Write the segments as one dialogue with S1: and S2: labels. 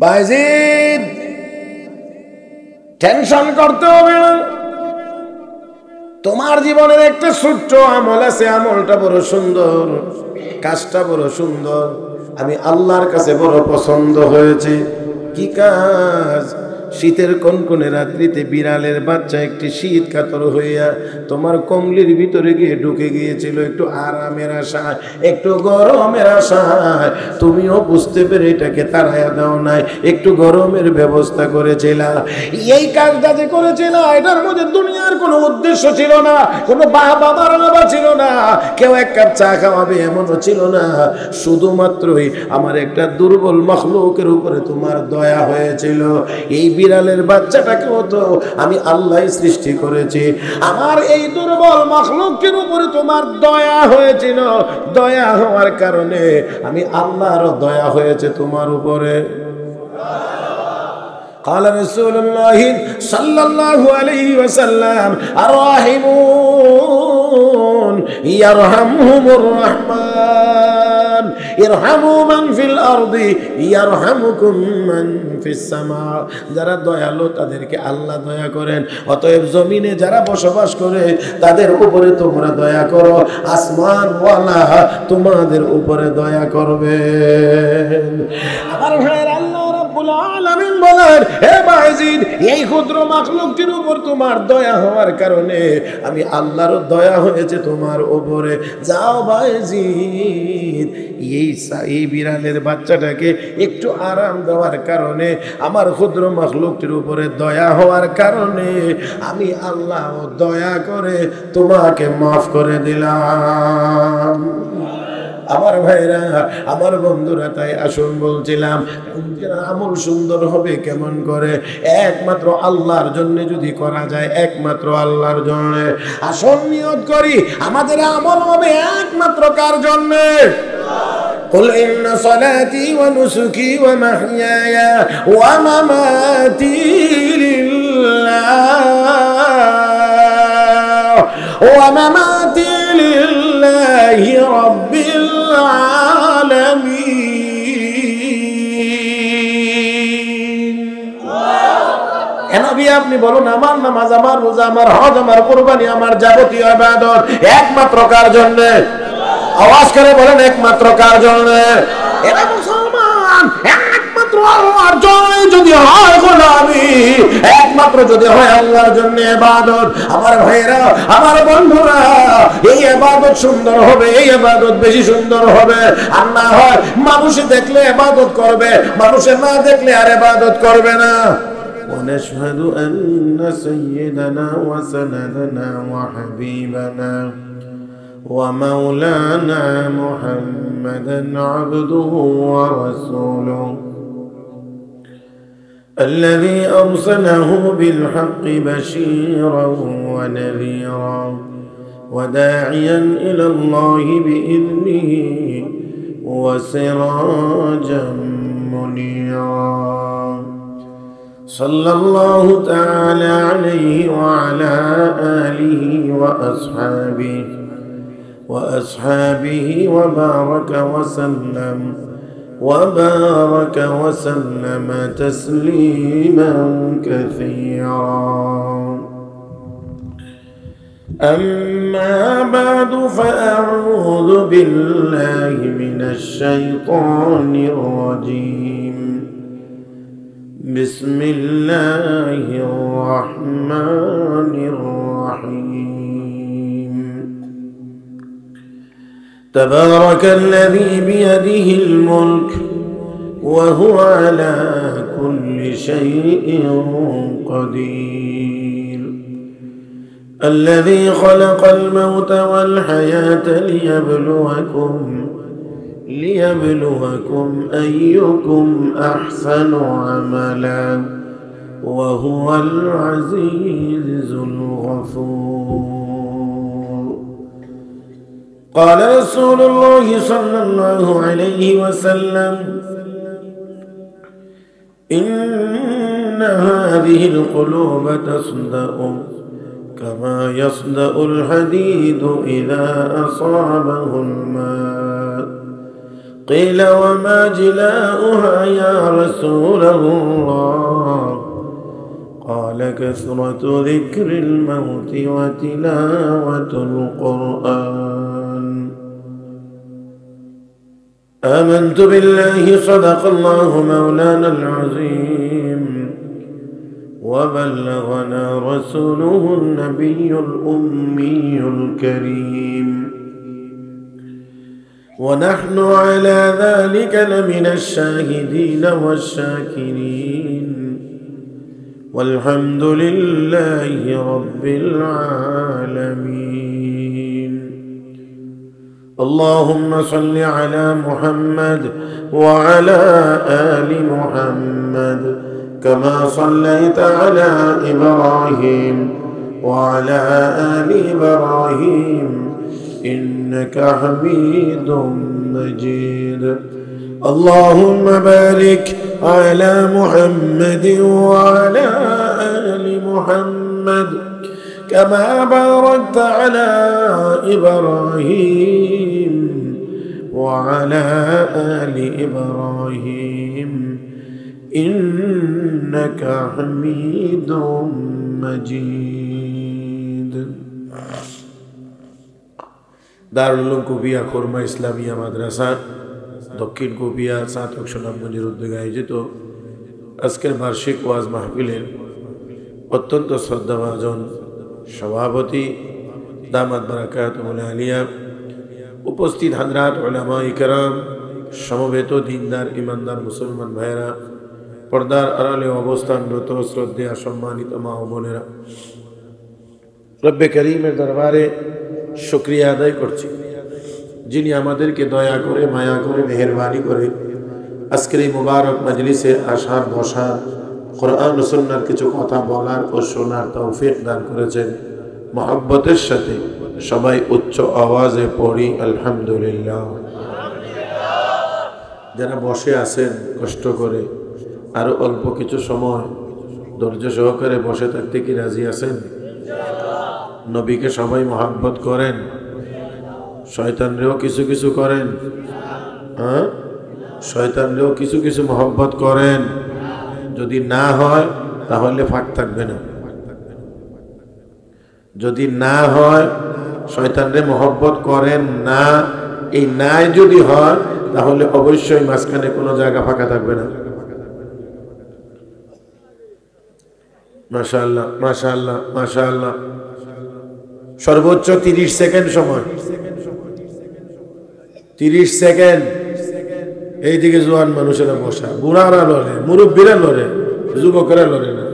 S1: Bayezid, tension করতে হবে না। তোমার জীবনের একটা ছোট্ট আমল আছে, আমলটা বড় সুন্দর, কাজটা বড় সুন্দর, আমি আল্লাহর কাছে বড় পছন্দ হয়েছে। কি কাজ? শীতের কনকনে রাত্রিতে বিড়ালের বাচ্চা একটি শীত কাতর হইয়া তোমার কমলির ভিতরে গিয়ে ঢুকে গিয়েছিল একটু আরামের আশায়, একটু গরমের আশায়। তুমিও বুঝতে পেরে এটাকে তাড়াইয়া দাও নাই, একটু গরমের ব্যবস্থা করেছিলা। এই কাজটা যে করেছিলা, এটার মধ্যে দুনিয়ার কোনো উদ্দেশ্য ছিল না, কোনো বাবার বাবা ছিল না, কেউ এক কাপ চা খাওয়াবে এমনও ছিল না। শুধুমাত্রই আমার একটা দুর্বল মখলুকের উপরে তোমার দয়া হয়েছিল। এই বিড়ালের বাচ্চাটাকেও তো আমি আল্লাহ সৃষ্টি করেছি, আমার এই দুর্বল মখলুকের উপরে তোমার দয়া হয়েছিল। দয়া হওয়ার কারণে আমি আল্লাহর দয়া হয়েছে তোমার উপরে। قال رسول الله صلى الله عليه وسلم الراحمون يرحمهم الرحمن ইরহামু মান ফিল আরদি ইয়ারহামুকুম মান ফিস সামা। যারা দয়ালু তাদেরকে আল্লাহ দয়া করেন, অতএব জমিনে যারা বসবাস করে তাদের উপরে তোমরা দয়া করো, আসমানওয়ালা তোমাদের উপরে দয়া করবে। আমার ভাইয়ের আল্লাহ রাব্বুল আলামিন বলেন, হে বায়েজিদ, এই ক্ষুদ্র মাখলুকটির উপর তোমার দয়া হওয়ার কারণে আমি আল্লাহর দয়া হয়েছে তোমার উপরে। যাও বায়েজিদ, এই বিড়ালের বাচ্চাটাকে একটু আরাম দেওয়ার কারণে, আমার ক্ষুদ্র মাখলুকটির উপরে দয়া হওয়ার কারণে আমি আল্লাহ দয়া করে তোমাকে মাফ করে দিলাম। আমার ভাইরা, আমার বন্ধুরা, তাই আসুন বলছিলাম, আমল সুন্দর হবে কেমন করে? একমাত্র আল্লাহর জন্য যদি করা যায়, একমাত্র আল্লাহর জন্য। আসুন নিয়ত করি, আমাদের আমল হবে একমাত্র কার জন্য? قل إن صلاتي ونسكي ومحياي ومماتي لله رب العالمين। নবী, আপনি বলুন, আমার নামাজ, আমার রোজা, আমার হজ, আমার কুরবানি, আমার যাবতীয় ইবাদত একমাত্র কার জন্য? আওয়াজ করে বলেন, একমাত্র কার জন্য? এরা মুসলমান, একমাত্র আল্লাহর জন্য যদি হয় গোলামি, একমাত্র যদি হয় আল্লাহর জন্য ইবাদত। আমার ভাইরা, আমার বন্ধুরা, এই ইবাদত সুন্দর হবে, এই ইবাদত বেশি সুন্দর হবে। আর না হয় মানুষে দেখলে ইবাদত করবে, মানুষে না দেখলে আর ইবাদত করবে না। ونشهد أن سيدنا وسندنا وحبيبنا ومولانا محمدا عبده ورسوله الذي أرسله بالحق بشيرا ونذيرا وداعيا إلى الله بإذنه وسراجا منيرا صلى الله تعالى عليه وعلى آله وأصحابه وبارك وسلم تسليما كثيرا. أما بعد، فأعوذ بالله من الشيطان الرجيم. بسم الله الرحمن الرحيم. تبارك الذي بيده الملك وهو على كل شيء قدير. الذي خلق الموت والحياة ليبلوكم أيكم أحسن عملا وهو العزيز الغفور. قال رسول الله صلى الله عليه وسلم: إن هذه القلوب تصدأ كما يصدأ الحديد إذا أصابه الماء. قيل وما جلاؤها يا رسول الله قال كثرة ذكر الموت وتلاوة القرآن آمنت بالله صدق الله مولانا العظيم وبلغنا رسوله النبي الأمي الكريم ونحن على ذلك لمن الشاهدين والشاكرين والحمد لله رب العالمين اللهم صل على محمد وعلى آل محمد كما صليت على إبراهيم وعلى آل إبراهيم إنك حميد مجيد اللهم بارك على محمد وعلى آل محمد كما باركت على إبراهيم وعلى آل إبراهيم إنك حميد مجيد দারুল উলুম কুপিয়া খুরমা ইসলামিয়া মাদ্রাসা দক্ষিণ কুপিয়া ছাত্র সুনামগঞ্জের উদ্যোগে আয়োজিত আজকের বার্ষিক ওয়াজ মাহফিলের অত্যন্ত শ্রদ্ধাভাজন সভাপতি দামাত বারাকাতুহুল আলিয়া, উপস্থিত হাজরাত উলামা ইকরাম, সমবেত দিনদার ইমানদার মুসলমান ভাইয়েরা, পর্দার আড়ালে অবস্থানরত শ্রদ্ধেয় সম্মানিত মা ও বোনেরা, রব্বে করিমের দরবারে শুকরিয়া আদায় করছি যিনি আমাদেরকে দয়া করে মায়া করে মেহেরবানি করে আজকের এই মুবারক মজলিসে আসার বসার, কোরআন ও সুন্নাহর কিছু কথা বলার ও শোনার তৌফিক দান করেছেন। মহব্বতের সাথে সবাই উচ্চ আওয়াজে পড়ি আলহামদুলিল্লাহ। যারা বসে আছেন কষ্ট করে আরো অল্প কিছু সময় ধৈর্য সহকারে বসে থাকতে কি রাজি আছেন? নবীকে সবাই মহব্বত করেন, শয়তানরেও কিছু কিছু করেন, হ্যাঁ শয়তানরেও কিছু কিছু মহব্বত করেন। যদি না হয় তাহলে ফাঁক থাকবে না। যদি না হয় শয়তানরে মহব্বত করেন না, এই নাই যদি হয় তাহলে অবশ্যই মাঝখানে কোনো জায়গা ফাঁকা থাকবে না। মাশাআল্লাহ মাশাআল্লাহ মাশাআল্লাহ। সর্বোচ্চ 30 সেকেন্ড সময়, 30 সেকেন্ড। এইদিকে জোয়ান মানুষেরা বসা, বুড়ারা লড়ে, মুরব্বীরা লড়ে, যুবকেরা লড়ে না।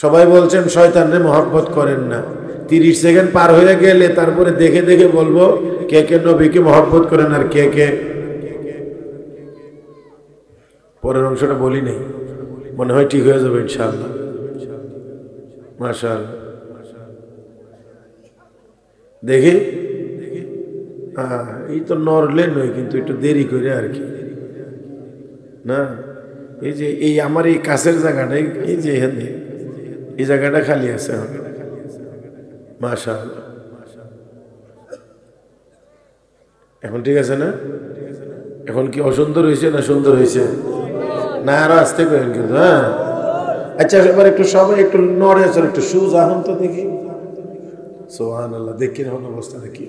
S1: সবাই বলছেন শয়তানরে মহব্বত করেন না। 30 সেকেন্ড পার হয়ে গেলে তারপরে দেখে দেখে বলবো কে কে নবীকে মহব্বত করেন আর কে কে। পরের অংশটা বলি নাই, মনে হয় ঠিক হয়ে যাবে ইনশাআল্লাহ। মাশাআল্লাহ। দেখি এই তো নড়লে নয়, কিন্তু একটু দেরি করে আর কি না। এই যে এই আমার এই কাছের জায়গাটা, এই যে এই জায়গাটা খালি আছে। মাশাআল্লাহ। এখন ঠিক আছে না? এখন কি অসুন্দর হয়েছে না সুন্দর হয়েছে? না আরো আসতে করেন কিন্তু। হ্যাঁ আচ্ছা, এবার একটু সবাই একটু নড়ে চল, একটু সুজ আহন তো দেখি। সুবহানাল্লাহ। দেখি এখন অবস্থা দেখি।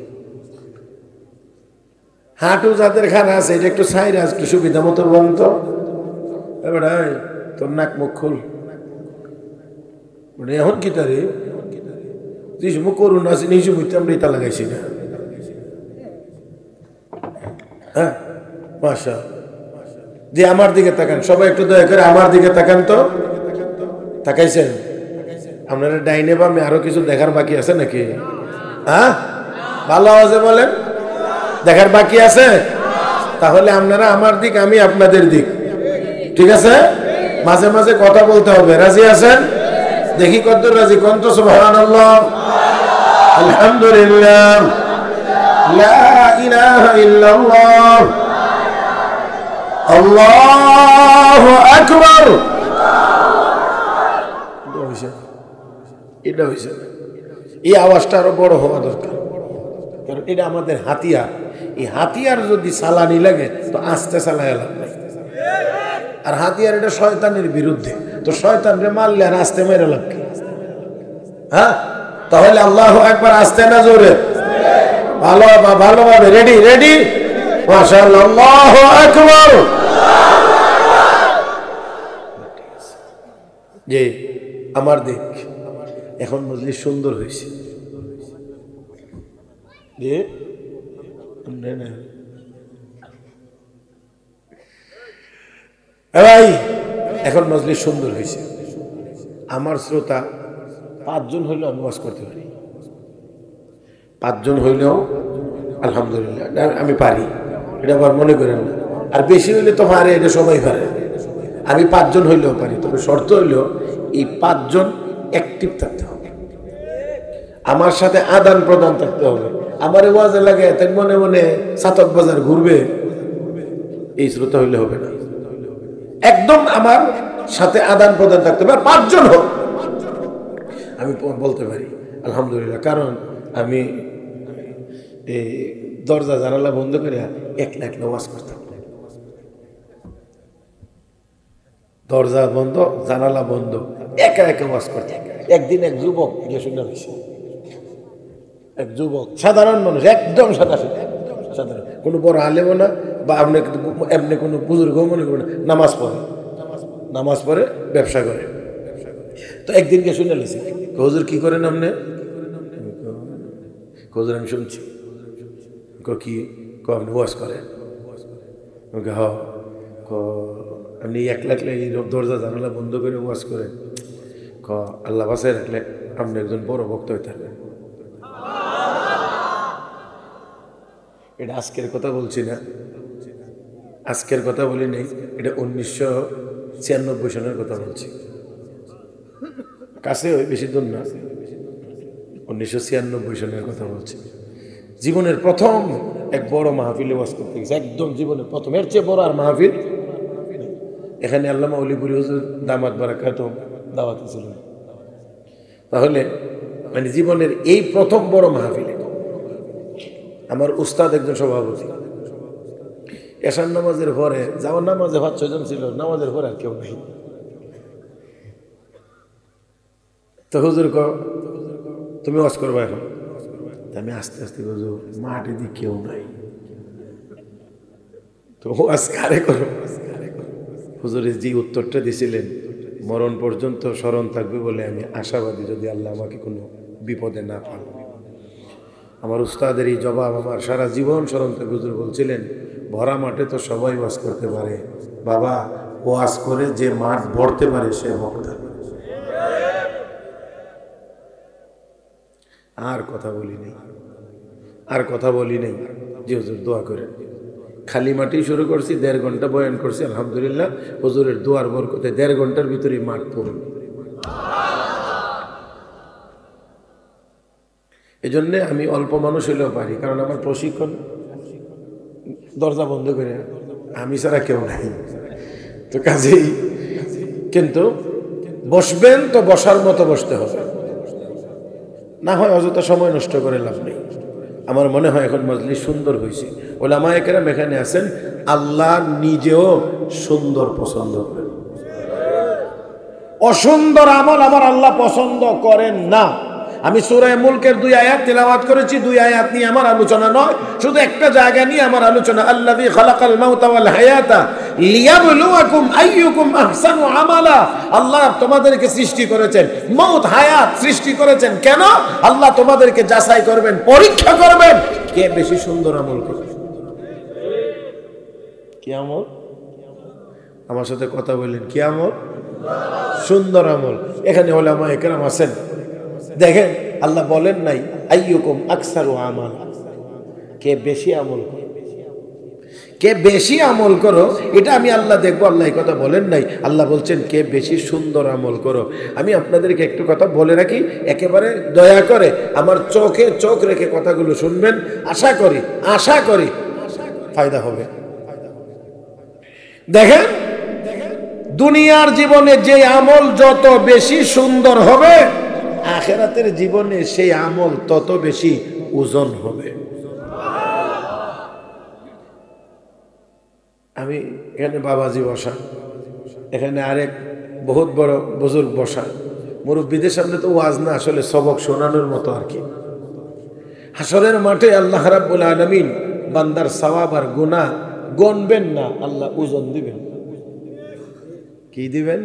S1: হাঁটু যাদের খানা আছে এটা একটু সাইড একটু সুবিধা মতো বলতো। এবার তোর নাক মুখ খুল। মানে এখন কি তারে মুখ করুন আছে নিজে মুখতে আমরা ইতা লাগাইছি না। হ্যাঁ মাশাআল্লাহ। যে আমার দিকে তাকান, সবাই একটু দয়া করে আমার দিকে তাকান তো। তাকাইছেন? আপনারা ডাইনে বামে আরো কিছু দেখার বাকি আছে নাকি? হ্যাঁ ভালো আওয়াজে বলেন, দেখার বাকি আছে? তাহলে আপনারা আমার দিক, আমি আপনাদের দিক, ঠিক আছে? মাঝে মাঝে কথা বলতে হবে। রাজি আছেন? দেখি কতদূর রাজি। কোন তো সুবহানাল্লাহ, আলহামদুলিল্লাহ, লা ইলাহা ইল্লাল্লাহ, আল্লাহু আকবার। এটা হয়েছে, এই আওয়াজটা আরো বড় হওয়া দরকার, কারণ এটা আমাদের হাতিয়ার। এই হাতিয়ার যদি চালানি লাগে তো আস্তে চালায় লাভ নাই। আর হাতিয়ার এটা শয়তানের বিরুদ্ধে, তো শয়তানরে মারলে আর আস্তে মেরে লাভ কি? হ্যাঁ, তাহলে আল্লাহু আকবার আস্তে না জোরে? ভালোভাবে রেডি রেডি মাশাআল্লাহ আল্লাহু আকবার। যে আমার দেখ এখন মজলিস সুন্দর হয়েছে। যে ভাই এখন মজলিস সুন্দর হয়েছে। আমার শ্রোতা 5 জন হইলেও আমি ওয়াজ করতে পারি, 5 জন হইলেও আলহামদুলিল্লাহ আমি পারি, এটা আবার মনে করেন না। আর বেশি হইলে তো পারে, এটা সবাই পারে। আমি 5 জন হইলেও পারি, তবে শর্ত হইলেও এই 5 জন অ্যাক্টিভ থাকতে হবে, আমার সাথে আদান প্রদান থাকতে হবে। আমার ওয়াজে লাগে তাই মনে মনে সাতক বাজার ঘুরবে, এই শ্রোতা হইলে হবে না। একদম আমার সাথে আদান প্রদান থাকতে হবে। 5 জন হোক আমি বলতে পারি আলহামদুলিল্লাহ, কারণ আমি এই দরজা জানালা বন্ধ করে একলা একলা ওয়াজ করতাম। দরজা বন্ধ, জানালা বন্ধ, একা একা ওয়াজ করতাম। একদিন এক যুবক গিয়ে শুনে হয়েছে, এক যুবক সাধারণ মানুষ, একদম সাধারণ, কোনো বড় আলেমও না বা আপনি এমনি কোনো বুজুর্গ মনে করেন, নামাজ পড়ে ব্যবসা করে। তো একদিনকে শুনে নিয়েছি, হুজুর কি করেন আপনি? হুজুর আমি শুনছি। কি আপনি ওয়াজ করেন? হ্যাঁ। আপনি একলা একলা এই দরজা জানালা বন্ধ করে ওয়াজ করেন? আল্লাহ বাসায় রাখলে আপনি একজন বড় ভক্ত হইতে পারবেন। এটা আজকের কথা বলছি না, আজকের কথা বলি নেই, এটা 1996 সনের কথা বলছি। কাছে ওই বেশি দূর না, 1996 সনের কথা বলছি। জীবনের প্রথম এক বড় মাহফিলে ওয়াজ করতে গেছে, একদম জীবনের প্রথম, এর চেয়ে বড় আর মাহফিল এখানে আল্লামা অলিপুরি হুজুর দামাত বারাকাতুহু দাওয়াতে ছিলেন। তাহলে মানে জীবনের এই প্রথম বড় মাহফিলে আমার উস্তাদ একজন সভাপতি। এশার নামাজের পরে যাওয়ার নামাজে 5-6 জন ছিল, নামাজের পরে আর কেউ নেই। তো হুজুর তুমি ওয়াজ করবা এখন? আমি আস্তে আস্তে হুজুর মাঠে দিয়ে কেউ নাই, তো ওয়াজ কারে করো? হুজুরে যে উত্তরটা দিয়েছিলেন মরণ পর্যন্ত স্মরণ থাকবে বলে আমি আশাবাদী, যদি আল্লাহ আমাকে কোনো বিপদে না পান। আমার উস্তাদের এই জবাব আমার সারা জীবন স্মরণ থাকবে। হুজুর বলছিলেন ভরা মাঠে তো সবাই ওয়াজ করতে পারে বাবা, ওয়াজ করে যে মাঠ ভরতে পারে সে বক্তা। আর কথা বলি নেই, আর কথা বলি নেই যে হুজুর দোয়া করেন। খালি মাটি শুরু করছি, 1.5 ঘন্টা বয়ান করছি, আলহামদুলিল্লাহ হুজুরের দোয়ার বরকতে 1.5 ঘন্টার ভিতরেই মাঠ পূর্ণ। এই জন্যে আমি অল্প মানুষ হইলেও পারি, কারণ আমার প্রশিক্ষণ দরজা বন্ধ করে আমি ছাড়া কেউ নাই। তো কাজেই কিন্তু বসবেন তো বসার মতো বসতে হবে, না হয় অযথা সময় নষ্ট করে লাভ নেই। আমার মনে হয় এখন মজলিস সুন্দর হয়েছে। ওলামায়ে কেরাম এখানে আছেন, আল্লাহ নিজেও সুন্দর পছন্দ করেন। অসুন্দর আমল আমার আল্লাহ পছন্দ করেন না। আমি সূরা মুলকের 2 আয়াত তিলাওয়াত করেছি, 2 আয়াত নিয়ে আমার আলোচনা নয়, শুধু একটা জায়গা নিয়ে আমার আলোচনা। আল্লাযী খালাকাল মাউতা ওয়াল হায়াতা লিয়াবলুয়াকুম আইয়ুকুম আহসানু আমালা। আল্লাহ তোমাদেরকে সৃষ্টি করেছেন, মউত হায়াত সৃষ্টি করেছেন কেন? আল্লাহ তোমাদেরকে যাচাই করবেন, পরীক্ষা করবেন কে বেশি সুন্দর আমল করে। কি আমল? আমার সাথে কথা বললেন, কি আমল? সুন্দর আমল। এখানে উলামায়ে কেরাম আছেন, দেখেন আল্লাহ বলেন নাই আইয়ুকুম আকসারু আমালা, কে বেশি আমল করে, কে বেশি আমল করো এটা আমি আল্লাহ দেখবো। আল্লাহ এই কথা বলেন নাই, আল্লাহ বলছেন কে বেশি সুন্দর আমল করো। আমি আপনাদেরকে একটু কথা বলে রাখি, একেবারে দয়া করে আমার চোখে চোখ রেখে কথাগুলো শুনবেন। আশা করি ফায়দা হবে। দেখেন দুনিয়ার জীবনে যে আমল যত বেশি সুন্দর হবে, আখিরাতের জীবনে সেই আমল তত বেশি ওজন হবে। আমি এখানে বাবাজি বসা, এখানে আরেক বহুত বড় বুজুর্গ বসা, মুরব্বীদের সামনে তো ওয়াজ না, আসলে সবক শোনানোর মতো আর কি। হাসরের মাঠে আল্লাহ রাব্বুল আলামিন বান্দার সওয়াব আর গুনাহ গণবেন না, আল্লাহ ওজন দিবেন। কি দিবেন?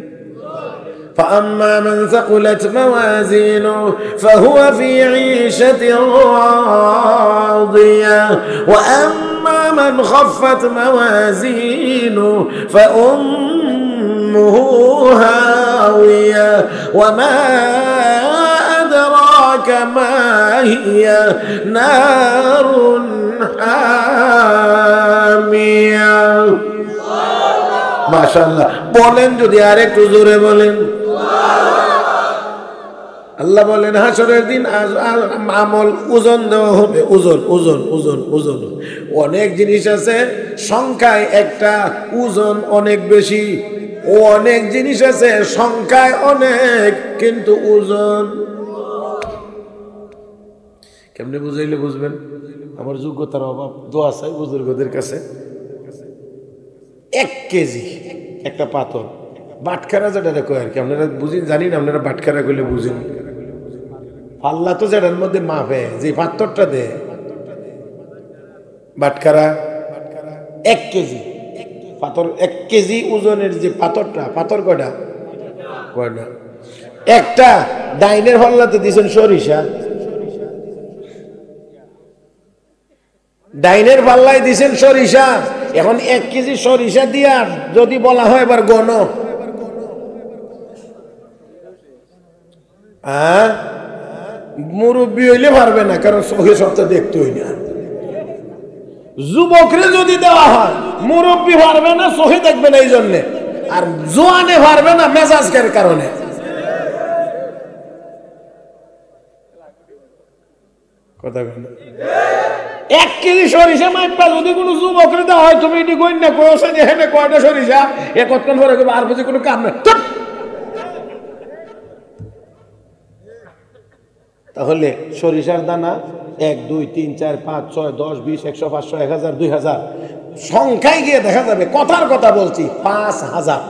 S1: فأما من ثقلت موازينه فهو في عيشة راضية وأما من خفت موازينه فأمه هاوية وما أدراك ما هي نار حامية মাশাআল্লাহ বলেন, যদি আরেকটু জোরে বলেন। আল্লাহ বলেন হাসরের দিন আমল ওজন দেওয়া হবে। ওজন ওজন ওজন ওজন, অনেক জিনিস আছে সংখ্যায় একটা, ওজন অনেক বেশি। ও অনেক জিনিস আছে সংখ্যায় অনেক, কিন্তু ওজন কেমনে বুঝাইলে বুঝবেন? আমার যোগ্যতার অভাব, দোয়া চাই বুজুর্গদের কাছে। 1 কেজি একটা পাথর, বাটখারা যেটা দেখো আর কি, আপনারা বুঝেন জানি না, আপনারা বাটখারা করলে বুঝেন। পাল্লা তো যেটার মধ্যে মাপে, যে পাথরটা দেয় বাটখারা, 1 কেজি পাথর, 1 কেজি ওজনের যে পাথরটা, পাথর কয়টা? কয়টা? একটা। ডাইনের পাল্লাতে দিয়েছেন সরিষা, ডাইনের পাল্লায় দিয়েছেন সরিষা। এখন 1 কেজি সরিষা দিয়া যদি বলা হয় এবার গণ, মুরব্বী হইলে পারবে না, কারণ সহি সপ্তাহ দেখতে হই না। যুবকরে যদি দেওয়া হয় মুরব্বী পারবে না, সহি দেখবে না এই জন্যে, আর জোয়ানে পারবে না মেজাজের কারণে। কথা বলে 1 কেজি সরিষা মাইপা যদি কোনো যুবকরে দেওয়া হয়, তুমি এটি কই না কইছে যে হেনে কয়টা সরিষা, এ কতক্ষণ পরে কইবে আর বুঝি কোনো কাম না। তাহলে সরিষার দানা 1 2 3 4 5 6 10 20 100 500 1000 2000 সংখ্যায় গিয়ে দেখা যাবে। কথার কথা বলছি, 5000,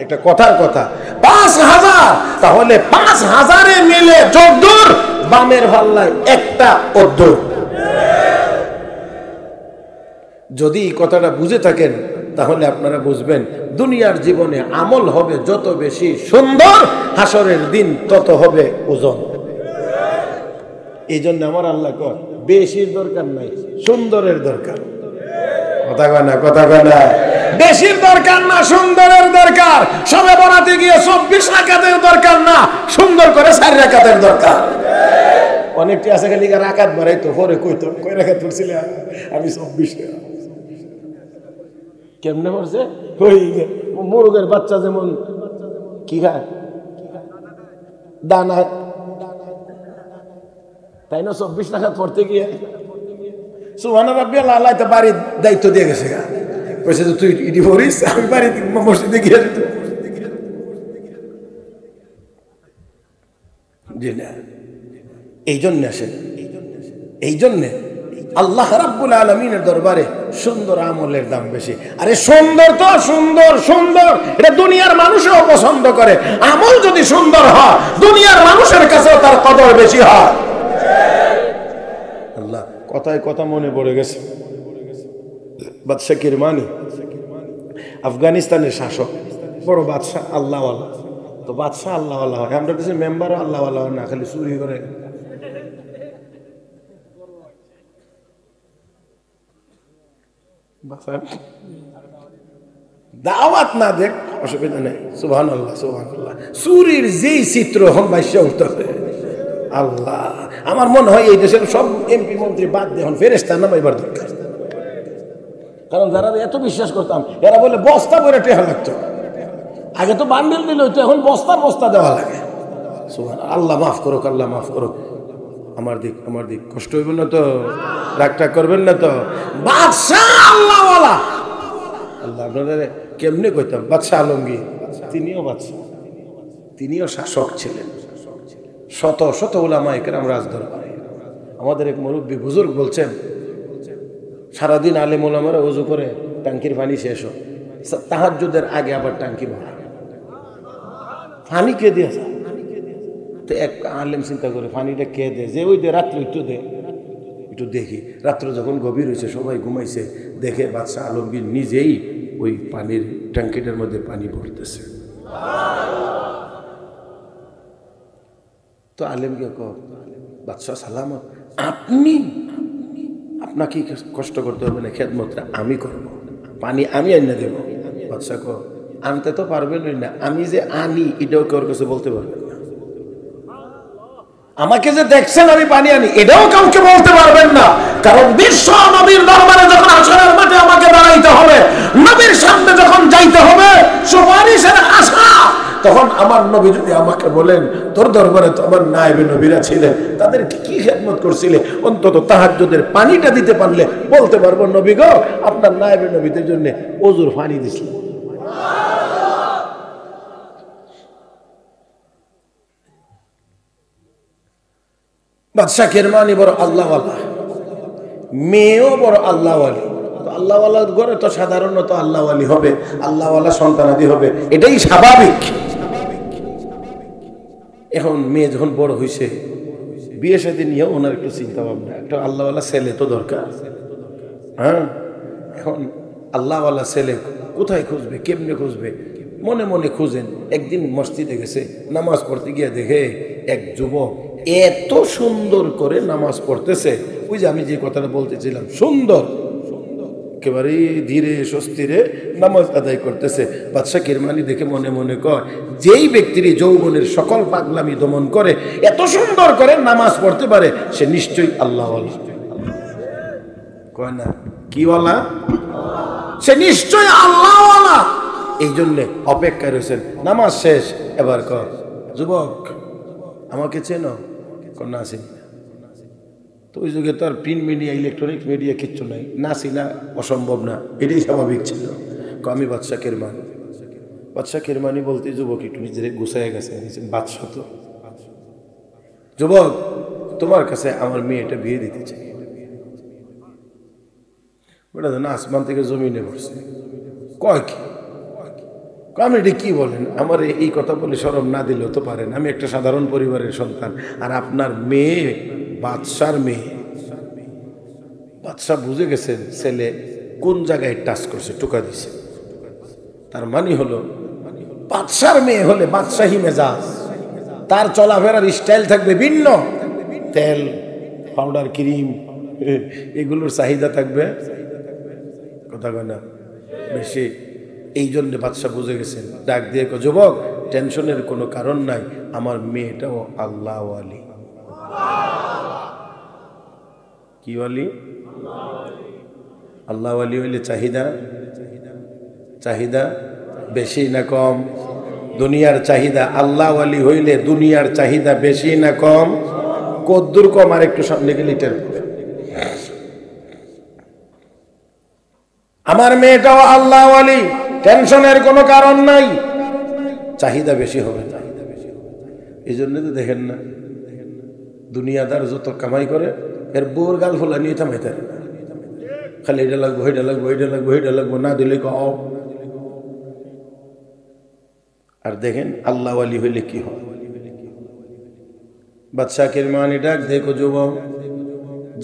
S1: একটা কথার কথা 5000। তাহলে 5000-এ মিলে 14, বামের পাল্লায় একটা অর্ধর। যদি এই কথাটা বুঝে থাকেন তাহলে আপনারা বুঝবেন দুনিয়ার জীবনে আমল হবে যত বেশি সুন্দর, হাসরের দিন তত হবে ওজন। এই জন্য আমার আল্লাহ কয় বেশির দরকার নাই, সুন্দরের দরকার। কথা কয় না? কথা কয় না? বেশির দরকার না, সুন্দরের দরকার। সবে বরাতে গিয়ে 24 রাকাতের দরকার না, সুন্দর করে 4 রাকাতের দরকার। অনেকটি আছে খালি রাকাত বাড়াইতো, পরে কইতো কয় রাকাত পড়ছিলে, আমি 24। কেমনে পড়ছে? ওই মুরগের বাচ্চা যেমন কি খায়, দানা, তাই না? 24 রাকাত পড়তে গিয়ে সুবহান রাব্বিয়াল আলা তে বাড়ির দায়িত্ব দিয়ে গেছে, কইছে তুই ইডি পড়িস, আমি বাড়ি মসজিদে গিয়ে যেত। জি না, এই জন্য আসেন, এই জন্যে আল্লাহ রাব্বুল আলামিনের দরবারে সুন্দর আমলের দাম বেশি। আরে সুন্দর তো সুন্দর সুন্দর, এটা দুনিয়ার মানুষও পছন্দ করে। আমল যদি সুন্দর হয়, দুনিয়ার মানুষের কাছেও তার কদর বেশি হয়। আল্লাহ কথায় কথা মনে পড়ে গেছে, বাদশা কিরমানি আফগানিস্তানের শাসক, বড় বাদশা, আল্লাহওয়ালা। তো বাদশা আল্লাহওয়ালা হয়, আমরা দেশের মেম্বারও আল্লাহওয়ালা হয় না, খালি চুরি করে। দাওয়াত না দেখ অসুবিধা নেই, সুবহানাল্লাহ সুবহানাল্লাহ। চুরির যেই চিত্র এখন বাইশা উঠতেছে, আল্লাহ, আমার মনে হয় এই দেশের সব এমপি মন্ত্রী বাদ দিয়ে এখন ফেরেশতা নামাইবার দরকার। কারণ যারা এত বিশ্বাস করতাম, এরা বলে বস্তা করে টেহা লাগতো, আগে তো বান্ডেল দিল, এখন বস্তার বস্তা দেওয়া লাগে। সুবহানাল্লাহ, আল্লাহ মাফ করুক, আল্লাহ মাফ করুক। আমার দিক কষ্ট হইব না তো? রাগটা করবেন না তো? বাদশাহ আল্লাহওয়ালা, আল্লাহ আপনাদের কেমনে কইতাম, বাদশাহ আলমগীর তিনিও বাদশাহ, তিনিও শাসক ছিলেন। শত শত উলামায়ে কেরাম রাজদরবারে। আমাদের এক মুরব্বী বুজুর্গ বলছেন, সারাদিন আলেম উলামারা ওযু করে টাঙ্কির পানি শেষ হোক, তাহাজ্জুদের আগে আবার টাঙ্কি ভরা, পানি কে দিয়েছে? তো এক আলেম চিন্তা করে পানিটা কে দেয়, যে ওই দে রাত্রে একটু দেখি। রাত্রে যখন গভীর হয়েছে, সবাই ঘুমাইছে, দেখে বাদশাহ আলমগীর নিজেই ওই পানির ট্যাঙ্কিটার মধ্যে পানি ভরতেছে। তো আলেমকে বাদশাহ সালামত, আপনাকে কষ্ট করতে হবে না, খেদমতটা আমি করবো, পানি আমি আনিয়ে দেবো। বাদশাহ আনতে তো পারবেন না, আমি যে আনি এটাও কেউ কাছে বলতে পারবেন না। আমাকে যে দেখছেন আমি পানি আনি, এটাও কাউকে বলতে পারবেন না, কারণ বিশ্ব নবীর দরবারে যখন হাসরের মাঠে আমাকে দাঁড়াইতে হবে, নবীর সামনে যখন যাইতে হবে, সুপারিশের আশা, তখন আমার নবী যদি আমাকে বলেন তোর দরবারে তো আমার নায়েবে নবীরা ছিলেন, তাদেরকে কি খেদমত করছিলে, অন্তত তাহাজ্জুদের পানিটা দিতে পারলে বলতে পারবো নবী গো আপনার নায়েবে নবীদের জন্য ওযুর পানি দিছিলেন। বাদশাহ কিরমানি বড় আল্লাহওয়ালা, মেয়েও বড় আল্লাহওয়ালি। আল্লাহওয়ালার ঘরে তো সাধারণত আল্লাহওয়ালি হবে, আল্লাহওয়ালা সন্তানাদি হবে, এটাই স্বাভাবিক। এখন মেয়ে যখন বড় হয়েছে, বিয়ে শাদী নিয়েও ওনার একটু চিন্তা ভাবনা, একটা আল্লাহওয়ালা ছেলে তো দরকার। হ্যাঁ, এখন আল্লাহওয়ালা ছেলে কোথায় খুঁজবে, কেমনে খুঁজবে, মনে মনে খুঁজেন। একদিন মসজিদে গেছে, নামাজ পড়তে গিয়ে দেখে এক যুবক এত সুন্দর করে নামাজ পড়তেছে, ওই যে আমি যে কথাটা বলতেছিলাম, সুন্দর একেবারে ধীরে স্বস্তিরে নামাজ আদায় করতেছে। বাদশাহ কিরমানি দেখে মনে মনে কয়, যেই ব্যক্তির যৌবনের সকল পাগলামি দমন করে এত সুন্দর করে নামাজ পড়তে পারে, সে নিশ্চয়ই আল্লাহওয়ালা। কয় না কিওয়ালা? সে নিশ্চয়ই আল্লাহওয়ালা। এই জন্য অপেক্ষায় রয়েছেন, নামাজ শেষ, এবার কর যুবক আমাকে চেনো? না চিনি না। তো ওই যুগে তো আর প্রিন্ট মিডিয়া, ইলেকট্রনিক মিডিয়া কিচ্ছু নাই, না চিনা অসম্ভব না, এটাই স্বাভাবিক ছিল। আমি বাদশাহ কিরমানি। বাদশাহ কিরমানি বলতে যুবক একটু নিজের গুছায় গেছে, বাদশাহ তো যুবক তোমার কাছে আমার মেয়েটা বিয়ে দিতে চাই। ওটা না আসমান থেকে জমিনে পড়ছে। কয় কি? আমি এটা কি বলেন? আমার এই কথা বলে শরম না দিলেও তো পারেন, আমি একটা সাধারণ পরিবারের সন্তান, আর আপনার মেয়ে বাদশার মেয়ে। বাদশাহ বুঝে গেছেন ছেলে কোন জায়গায় টাচ করছে, টোকা দিছে। তার মানে হলো বাদশার মেয়ে হলে বাদশাহী মেজাজ, তার চলাফেরার স্টাইল থাকবে ভিন্ন, তেল পাউডার ক্রিম এগুলোর চাহিদা থাকবে কথা কয় না বেশি। এই জন্য বাদশাহ বুঝে গেছেন, ডাক দিয়ে যুবক টেনশনের কোনো কারণ নাই, আমার মেয়েটাও আল্লাহওয়ালি। কি ওয়ালি? আল্লাহওয়ালি হইলে চাহিদা বেশি না কম? দুনিয়ার চাহিদা। আল্লাহওয়ালি হইলে দুনিয়ার চাহিদা বেশি না কম? কদ্দুর কম? আর একটু সামনে গেলে টের পাবে। আমার মেয়েটাও আল্লাহওয়ালি, টেনশনের কোনো কারণ নাই, চাহিদা বেশি হবে না। এই জন্য তো দেখেন না দুনিয়াদার যত কামাই করে এর বোর গাল ফোলা নিয়ে থামাইতে পারে না, খালি এটা লাগবো, এটা লাগবো, এটা লাগবো, এটা লাগবো, না দিলে কও। আর দেখেন আল্লাহওয়ালি হইলে কি হয়। বাদশাহ কিরমানি ডাক দেখো যুবক,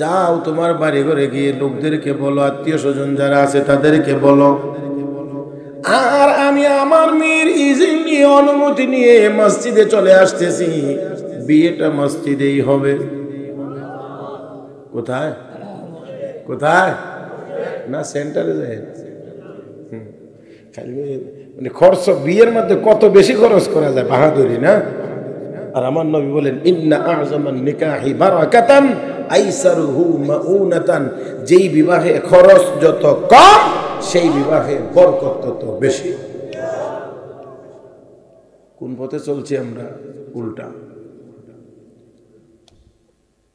S1: যাও তোমার বাড়ি ঘরে গিয়ে লোকদেরকে বলো, আত্মীয় স্বজন যারা আছে তাদেরকে বলো, আর আমি আমার মেয়ের ইজিন নিয়ে, অনুমতি নিয়ে মসজিদে চলে আসতেছি, বিয়েটা মসজিদেই হবে। কোথায় কোথায়? না সেন্টারে যায়। খালি মানে খরচ, বিয়ের মধ্যে কত বেশি খরচ করা যায়, বাহাদুরি না? আর আমার নবী বলেন, ইন্না আযমান নিকাহি বারাকাতান আইসারুহু মাউনাতান, যেই বিবাহে খরচ যত কম সেই বিবাহে বরকত তত বেশি। কোন পথে চলছি আমরা? উল্টা।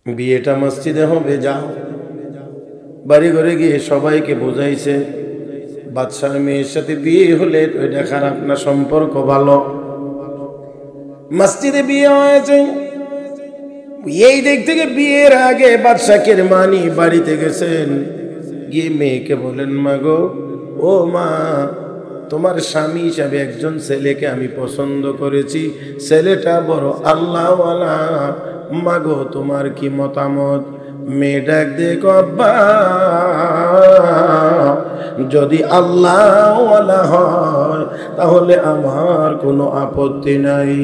S1: বিয়েটা মসজিদে হবে, যাও। বাড়ি ঘরে গিয়ে সবাইকে বোঝাইছে বাদশার মেয়ের সাথে বিয়ে হলে ওইটা খারাপ না, সম্পর্ক ভালো। মসজিদে বিয়ে হয়েছে, এই দিক থেকে বিয়ের আগে বাদশাহ কিরমানি বাড়িতে গেছেন, গিয়ে মেয়েকে বলেন, মা গো ও মা, তোমার স্বামী হিসাবে একজন ছেলেকে আমি পছন্দ করেছি, ছেলেটা বড় আল্লাহওয়ালা, মাগো তোমার কি মতামত? মেয়ে ডাক দেখো, আব্বা যদি আল্লাহওয়ালা হয় তাহলে আমার কোনো আপত্তি নাই।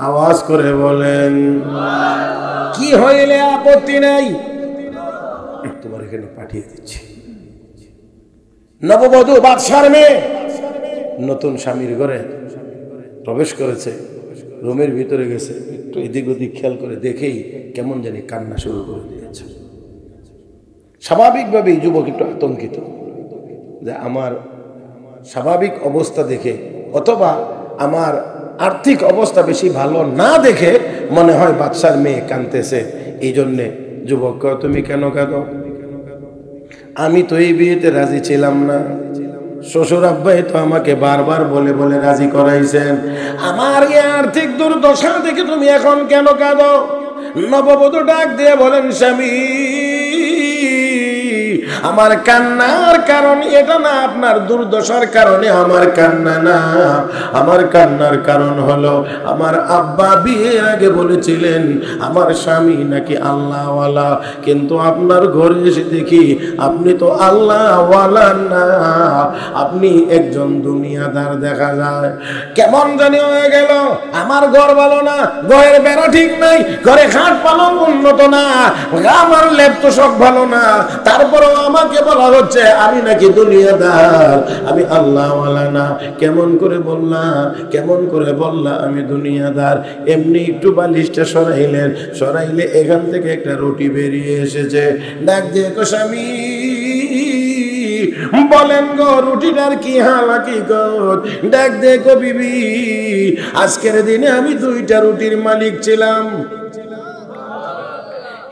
S1: আওয়াজ করে বলেন, কি হইলে আপত্তি নাই? তোমার এখানে পাঠিয়ে দিচ্ছি। নববধূ বাদশার মেয়ে নতুন স্বামীর ঘরে প্রবেশ করেছে, রুমের ভিতরে গেছে, একটু এদিক ওদিক খেয়াল করে দেখেই কেমন জানি কান্না শুরু করে দিয়েছে। স্বাভাবিকভাবেই যুবক একটু আতঙ্কিত যে আমার স্বাভাবিক অবস্থা দেখে অথবা আমার আর্থিক অবস্থা বেশি ভালো না দেখে মনে হয় বাদশার মেয়ে কাঁদতেছে। এই জন্যে যুবক, তুমি কেন কাঁদো? আমি তো এই বিয়েতে রাজি ছিলাম না, শ্বশুর আব্বাই তো আমাকে বারবার বলে বলে রাজি করাইছেন, আমার এই আর্থিক দুর্দশা দেখে তুমি এখন কেন কাঁদো? নববধূ ডাক দিয়ে বলেন, স্বামী আমার কান্নার কারণ এটা না, আপনার দুর্দশার কারণে আমার কান্না না, আমার কান্নার কারণ হলো আমার আব্বা বিয়ের আগে বলেছিলেন আমার স্বামী নাকি আল্লাহওয়ালা, কিন্তু আপনার ঘরে এসে দেখি আপনি তো আল্লাহওয়ালা না, আপনি একজন দুনিয়াদার দেখা যায়। কেমন জানি হয়ে গেল, আমার ঘর ভালো না, ঘরের বেড়া ঠিক নাই, ঘরে খাট পালং উন্নত না, আমার লেপ তো সব ভালো না, তারপরেও আমাকে বলা হচ্ছে আমি নাকি দুনিয়াদার, আমি আল্লাহওয়ালা না। কেমন করে বললা, কেমন করে বললা আমি দুনিয়াদার? এমনি একটু বালিশটা সরাইলেন, সরাইলে এখান থেকে একটা রুটি বেরিয়ে এসেছে। ডাক দিয়ে কো, স্বামী বলেন গো রুটিটার কি হালাকিকত? ডাক দিয়ে কো, বিবি আজকের দিনে আমি 2টা রুটির মালিক ছিলাম।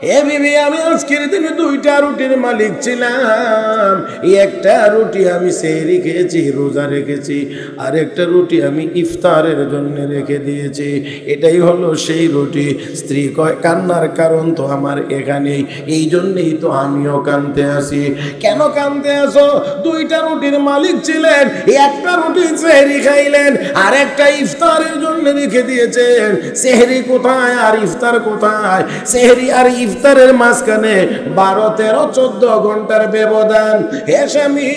S1: হে বিবি, আমি আজকের দিনে 2টা রুটির মালিক ছিলাম। একটা রুটি আমি সেহরি খেয়েছি, রোজা রেখেছি, আর একটা রুটি আমি ইফতারের জন্য রেখে দিয়েছি। এটাই হলো সেই রুটি। স্ত্রী কয়, কান্নার কারণ তো আমার এখানেই, এই জন্যেই তো আমিও কাঁদতে আসি। কেন কাঁদতে আসো? 2টা রুটির মালিক ছিলেন, একটা রুটি সেহরি খাইলেন, আর একটা ইফতারের জন্য রেখে দিয়েছেন। সেহরি কোথায় আর ইফতার কোথায়? সেহরি আর ইফতারের মাঝখানে 12, 13, 14 ঘন্টার ব্যবধান। হে স্বামী,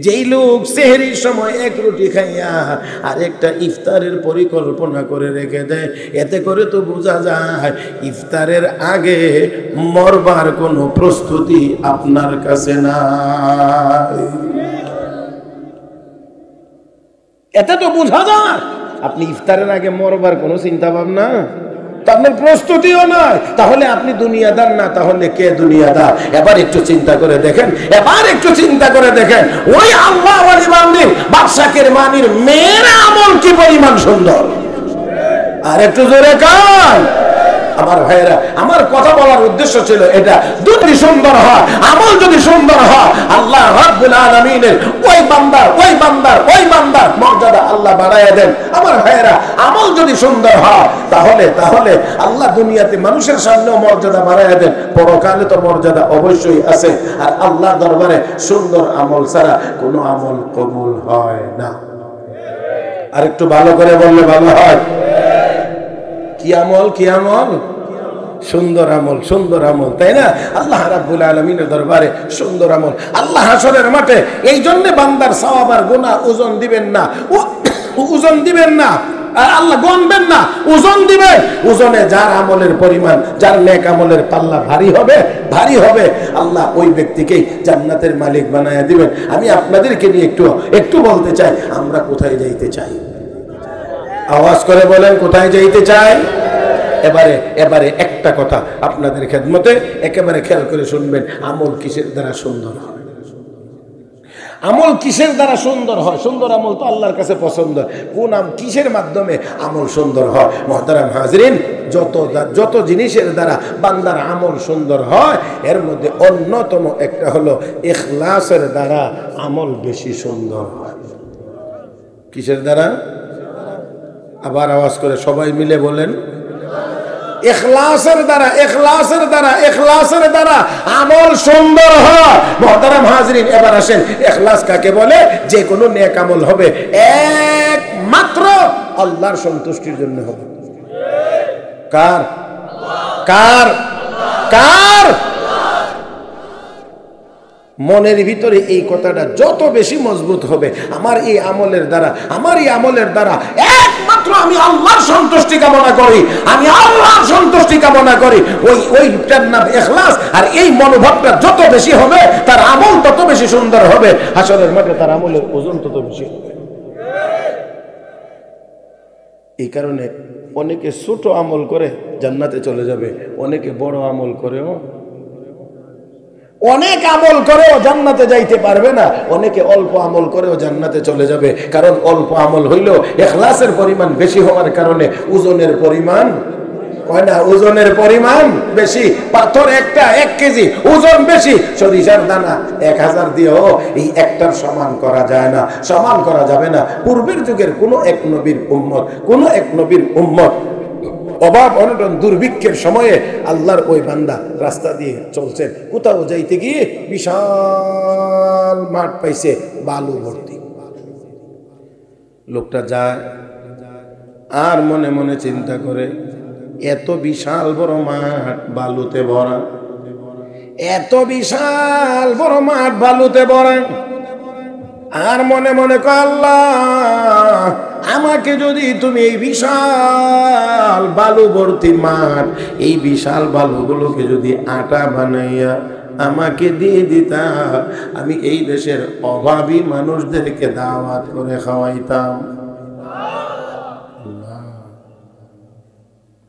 S1: যেই লোক সেহরির সময় 1 রুটি খাইয়া আর একটা ইফতারের পরিকল্পনা করে রেখে দেয়, এতে করে তো বোঝা যায় ইফতারের আগে মরবার কোনো প্রস্তুতি আপনার কাছে নাই। এতে তো বোঝা যায় আপনি ইফতারের আগে মরবার কোনো চিন্তা ভাবনা, আপনার প্রস্তুতিও নয়। তাহলে আপনি দুনিয়াদার না, তাহলে কে দুনিয়াদার? এবার একটু চিন্তা করে দেখেন, এবার একটু চিন্তা করে দেখেন, ওই আল্লাহ ওয়ালি বান্দির বাদশা কেরমানির মেয়ের আমল কি পরিমাণ সুন্দর। আর একটু জোরে কান। আমার ভাইয়েরা, আমার কথা বলার উদ্দেশ্য ছিল এটা, যদি সুন্দর হয়, আমল যদি সুন্দর হয়, আল্লাহ রাব্বুল আলামিনের ওই বান্দার মর্যাদা আল্লাহ বাড়ায় দেন। আমার ভাইয়েরা, আমল যদি সুন্দর হয় তাহলে আল্লাহ দুনিয়াতে মানুষের সামনেও মর্যাদা বাড়ায় দেন, পরকালে তো মর্যাদা অবশ্যই আছে। আর আল্লাহ দরবারে সুন্দর আমল ছাড়া কোনো আমল কবুল হয় না। আর একটু ভালো করে বললে ভালো হয়। কি আমল? কি আমল? সুন্দর আমল, সুন্দর আমল, তাই না? আল্লাহ রাব্বুল আলামিনের দরবারে সুন্দর আমল। আল্লাহ হাসরের মাঠে এই জন্য বান্দার সওয়াব আর গুনাহ ওজন দিবেন না, ওজন দিবেন না, আর আল্লাহ গণবেন না, ওজন দিবেন। ওজনে যার আমলের পরিমাণ, যার নেক আমলের পাল্লা ভারী হবে, আল্লাহ ওই ব্যক্তিকেই জান্নাতের মালিক বানায়া দিবেন। আমি আপনাদেরকে নিয়ে একটু বলতে চাই, আমরা কোথায় যাইতে চাই? আওয়াজ করে বলেন, কোথায় যাইতে চাই? এবারে একটা কথা আপনাদের খেদমতে একেবারে খেয়াল করে শুনবেন। আমল কিসের দ্বারা সুন্দর হয়? আমল কিসের দ্বারা সুন্দর হয়? সুন্দর আমল তো আল্লাহর কাছে পছন্দ। কোন কিসের মাধ্যমে আমল সুন্দর হয়? মুহতারাম হাজরিন, যত জিনিসের দ্বারা বান্দার আমল সুন্দর হয়, এর মধ্যে অন্যতম একটা হলো ইখলাসের দ্বারা আমল বেশি সুন্দর হয়। কিসের দ্বারা? আবার আওয়াজ করে সবাই মিলে বলেন, ইখলাসের দ্বারা আমল সুন্দর হয়। মুহতারাম হাজরিন, এবার আসেন ইখলাস কাকে বলে? যে কোনো নেক আমল হবে একমাত্র আল্লাহর সন্তুষ্টির জন্য হবে। কার? কার? কার? মনের ভিতরে এই কথাটা যত বেশি মজবুত হবে, আমার এই আমলের দ্বারা একমাত্র আমি আল্লাহর সন্তুষ্টি কামনা করি, আমি আল্লাহর সন্তুষ্টি কামনা করি, ওইটার নাম ইখলাস। আর এই মনোভাবটা যত বেশি হবে, তার আমল তত বেশি সুন্দর হবে, হাসরের মাঠে তার আমলের ওজন তত বেশি হবে। এই কারণে অনেকে ছোট আমল করে জান্নাতে চলে যাবে, অনেকে বড় আমল করেও জান্নাতে যাইতে পারবে না, অনেকে অল্প আমল করেও জান্নাতে চলে যাবে। কারণ অল্প আমল হইল ইখলাসের পরিমাণ বেশি হওয়ার কারণে ওজনের পরিমাণ হয় না, ওজনের পরিমাণ বেশি। পাথর একটা 1 কেজি, ওজন বেশি। সরিষার দানা 1000 দিয়েও এই একটার সমান করা যায় না, সমান করা যাবে না। পূর্বের যুগের কোনো এক নবীর উম্মত অভাব অনটন দুর্ভিক্ষের সময়ে আল্লাহর ওই বান্দা রাস্তা দিয়ে চলছেন, কোথাও যাইতে গিয়ে বিশাল মাঠ পাইছে বালু ভর্তি। লোকটা যায় আর মনে মনে চিন্তা করে, এত বিশাল বড় মাঠ বালুতে ভরা, এত বিশাল বড় মাঠ বালুতে ভরা। আর মনে মনে কয়, আল্লাহ আমাকে যদি তুমি এই বিশাল বালু ভর্তি মাঠ, এই বিশাল বালুগুলোকে যদি আটা বানাইয়া আমাকে দিয়ে দিতা, আমি এই দেশের অভাবী মানুষদেরকে দাওয়াত করে খাওয়াইতাম।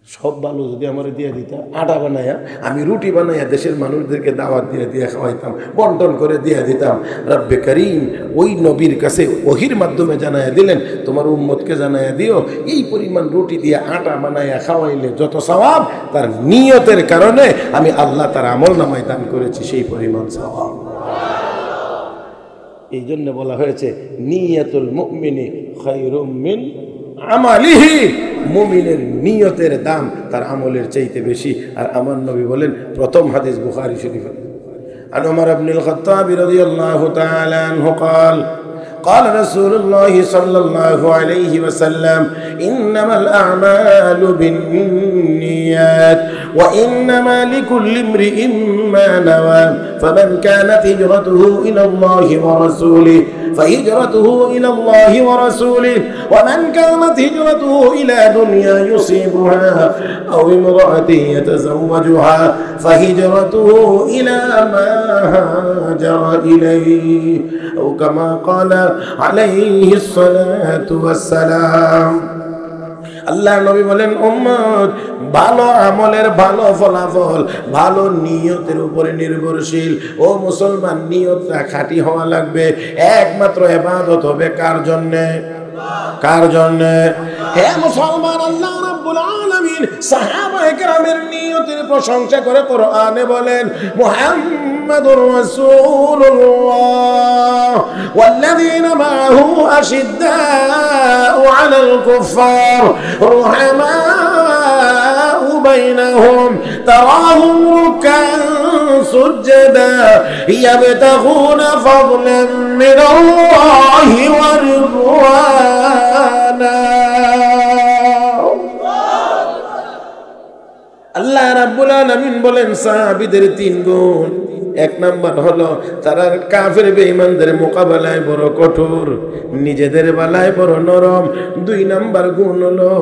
S1: সব বালু যদি আমার দিয়ে দিতা, আটা বানাইয়া আমি রুটি বানাইয়া দেশের মানুষদেরকে দাওয়াত দিয়ে খাওয়াইতাম, বন্টন করে দিয়ে দিতাম। রব্বে করিম ওই নবীর কাছে ওহির মাধ্যমে জানাইয়া দিলেন, তোমার উম্মতকে জানাইয়া দিও, এই পরিমাণ রুটি দিয়ে আটা বানাইয়া খাওয়াইলে যত সওয়াব, তার নিয়তের কারণে আমি আল্লাহ তার আমল নামায় দান করেছি সেই পরিমাণ সওয়াব। এই জন্য বলা হয়েছে নিয়াতুল মুমিনি খায়রুম মিন আমালিহি, মুমিনের নিয়তের দাম তার আমলের চাইতে বেশি। আর আমার নবী বলেন, প্রথম হাদিস বুখারী শরীফে, আন ওমর ইবনুল খাত্তাব রাদিয়াল্লাহু তাআলা আনহু قال قال رسول الله صلى الله عليه وسلم إنما الأعمال بالنيات وإنما لكل امرئ ما نوى فمن كانت هجرته إلى الله ورسوله فهجرته إلى الله ورسوله ومن كانت هجرته إلى دنيا يصيبها أو امرأة يتزوجها فهجرته إلى ما هاجر إليه أو كما قال عليه الصلاة والسلام। আল্লাহ নবী বলেন, উম্মত ভালো আমলের ভালো ফলাফল ভালো নিয়তের উপরে নির্ভরশীল। ও মুসলমান, নিয়তটা খাঁটি হওয়া লাগবে। একমাত্র ইবাদত হবে কার জন্যে? কার জন্যে? হে মুসলমান, আল্লাহ রাব্বুল আলামিন সাহাবায়ে কেরামের নিয়তের প্রশংসা করে কোরআনে বলেন, মুহাম্মাদুর রাসূলুল্লাহ ওয়াল্লাযীনা মাআহু আশিদ্দাউ আলাল কুফফার রুহামাউ বাইনাহুম তারাহুম রুকআন সুজদা ইয়াবতাগুনা ফাদলান মিনাল্লাহি ওয়া রিদওয়ানা। আল্লাহ রাব্বুল আলামিন বলেন, সাহাবীদের 3 গুণ। 1 নাম্বার হলো তারা কাফের বেঈমানদের মোকাবেলায় বড় কঠোর, নিজেদের বেলায় বড় নরম। 2 নাম্বার গুণ হলো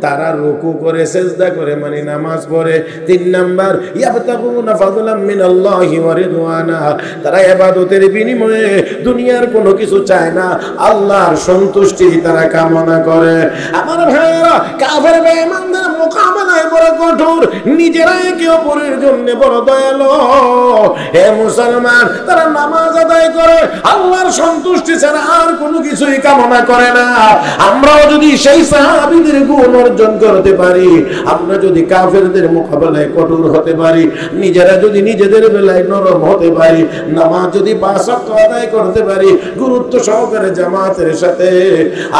S1: তারা রুকু করে সিজদা করে, মানে নামাজ পড়ে। 3 নাম্বার ইয়াবতাগুনা ফাদলাম মিনাল্লাহি ওয়া রিদওয়ানা, তারা ইবাদতের বিনিময়ে দুনিয়ার কোনো কিছু চায় না, আল্লাহর সন্তুষ্টি তারা কামনা করে। আমার ভাইরা, কাফের বেঈমানদের মোকাবেলায় বড় কঠোর, নিজেরা একে অপরের জন্য বড় দয়ালু। হে মুসলমান, তারা নামাজ আদায় করে আল্লাহর সন্তুষ্টি ছাড়া আর কোনো কিছুই কামনা করে না। আমরাও যদি সেই সাহাবীদের গুণ অর্জন করতে পারি, আমরা যদি কাফেরদের মোকাবেলায় কঠোর হতে পারি, নিজেরা যদি নিজেদের বেলায় নরম হতে পারি, নামাজ যদি 5 ওয়াক্ত আদায় করতে পারি গুরুত্ব সহকারে জামাতের সাথে,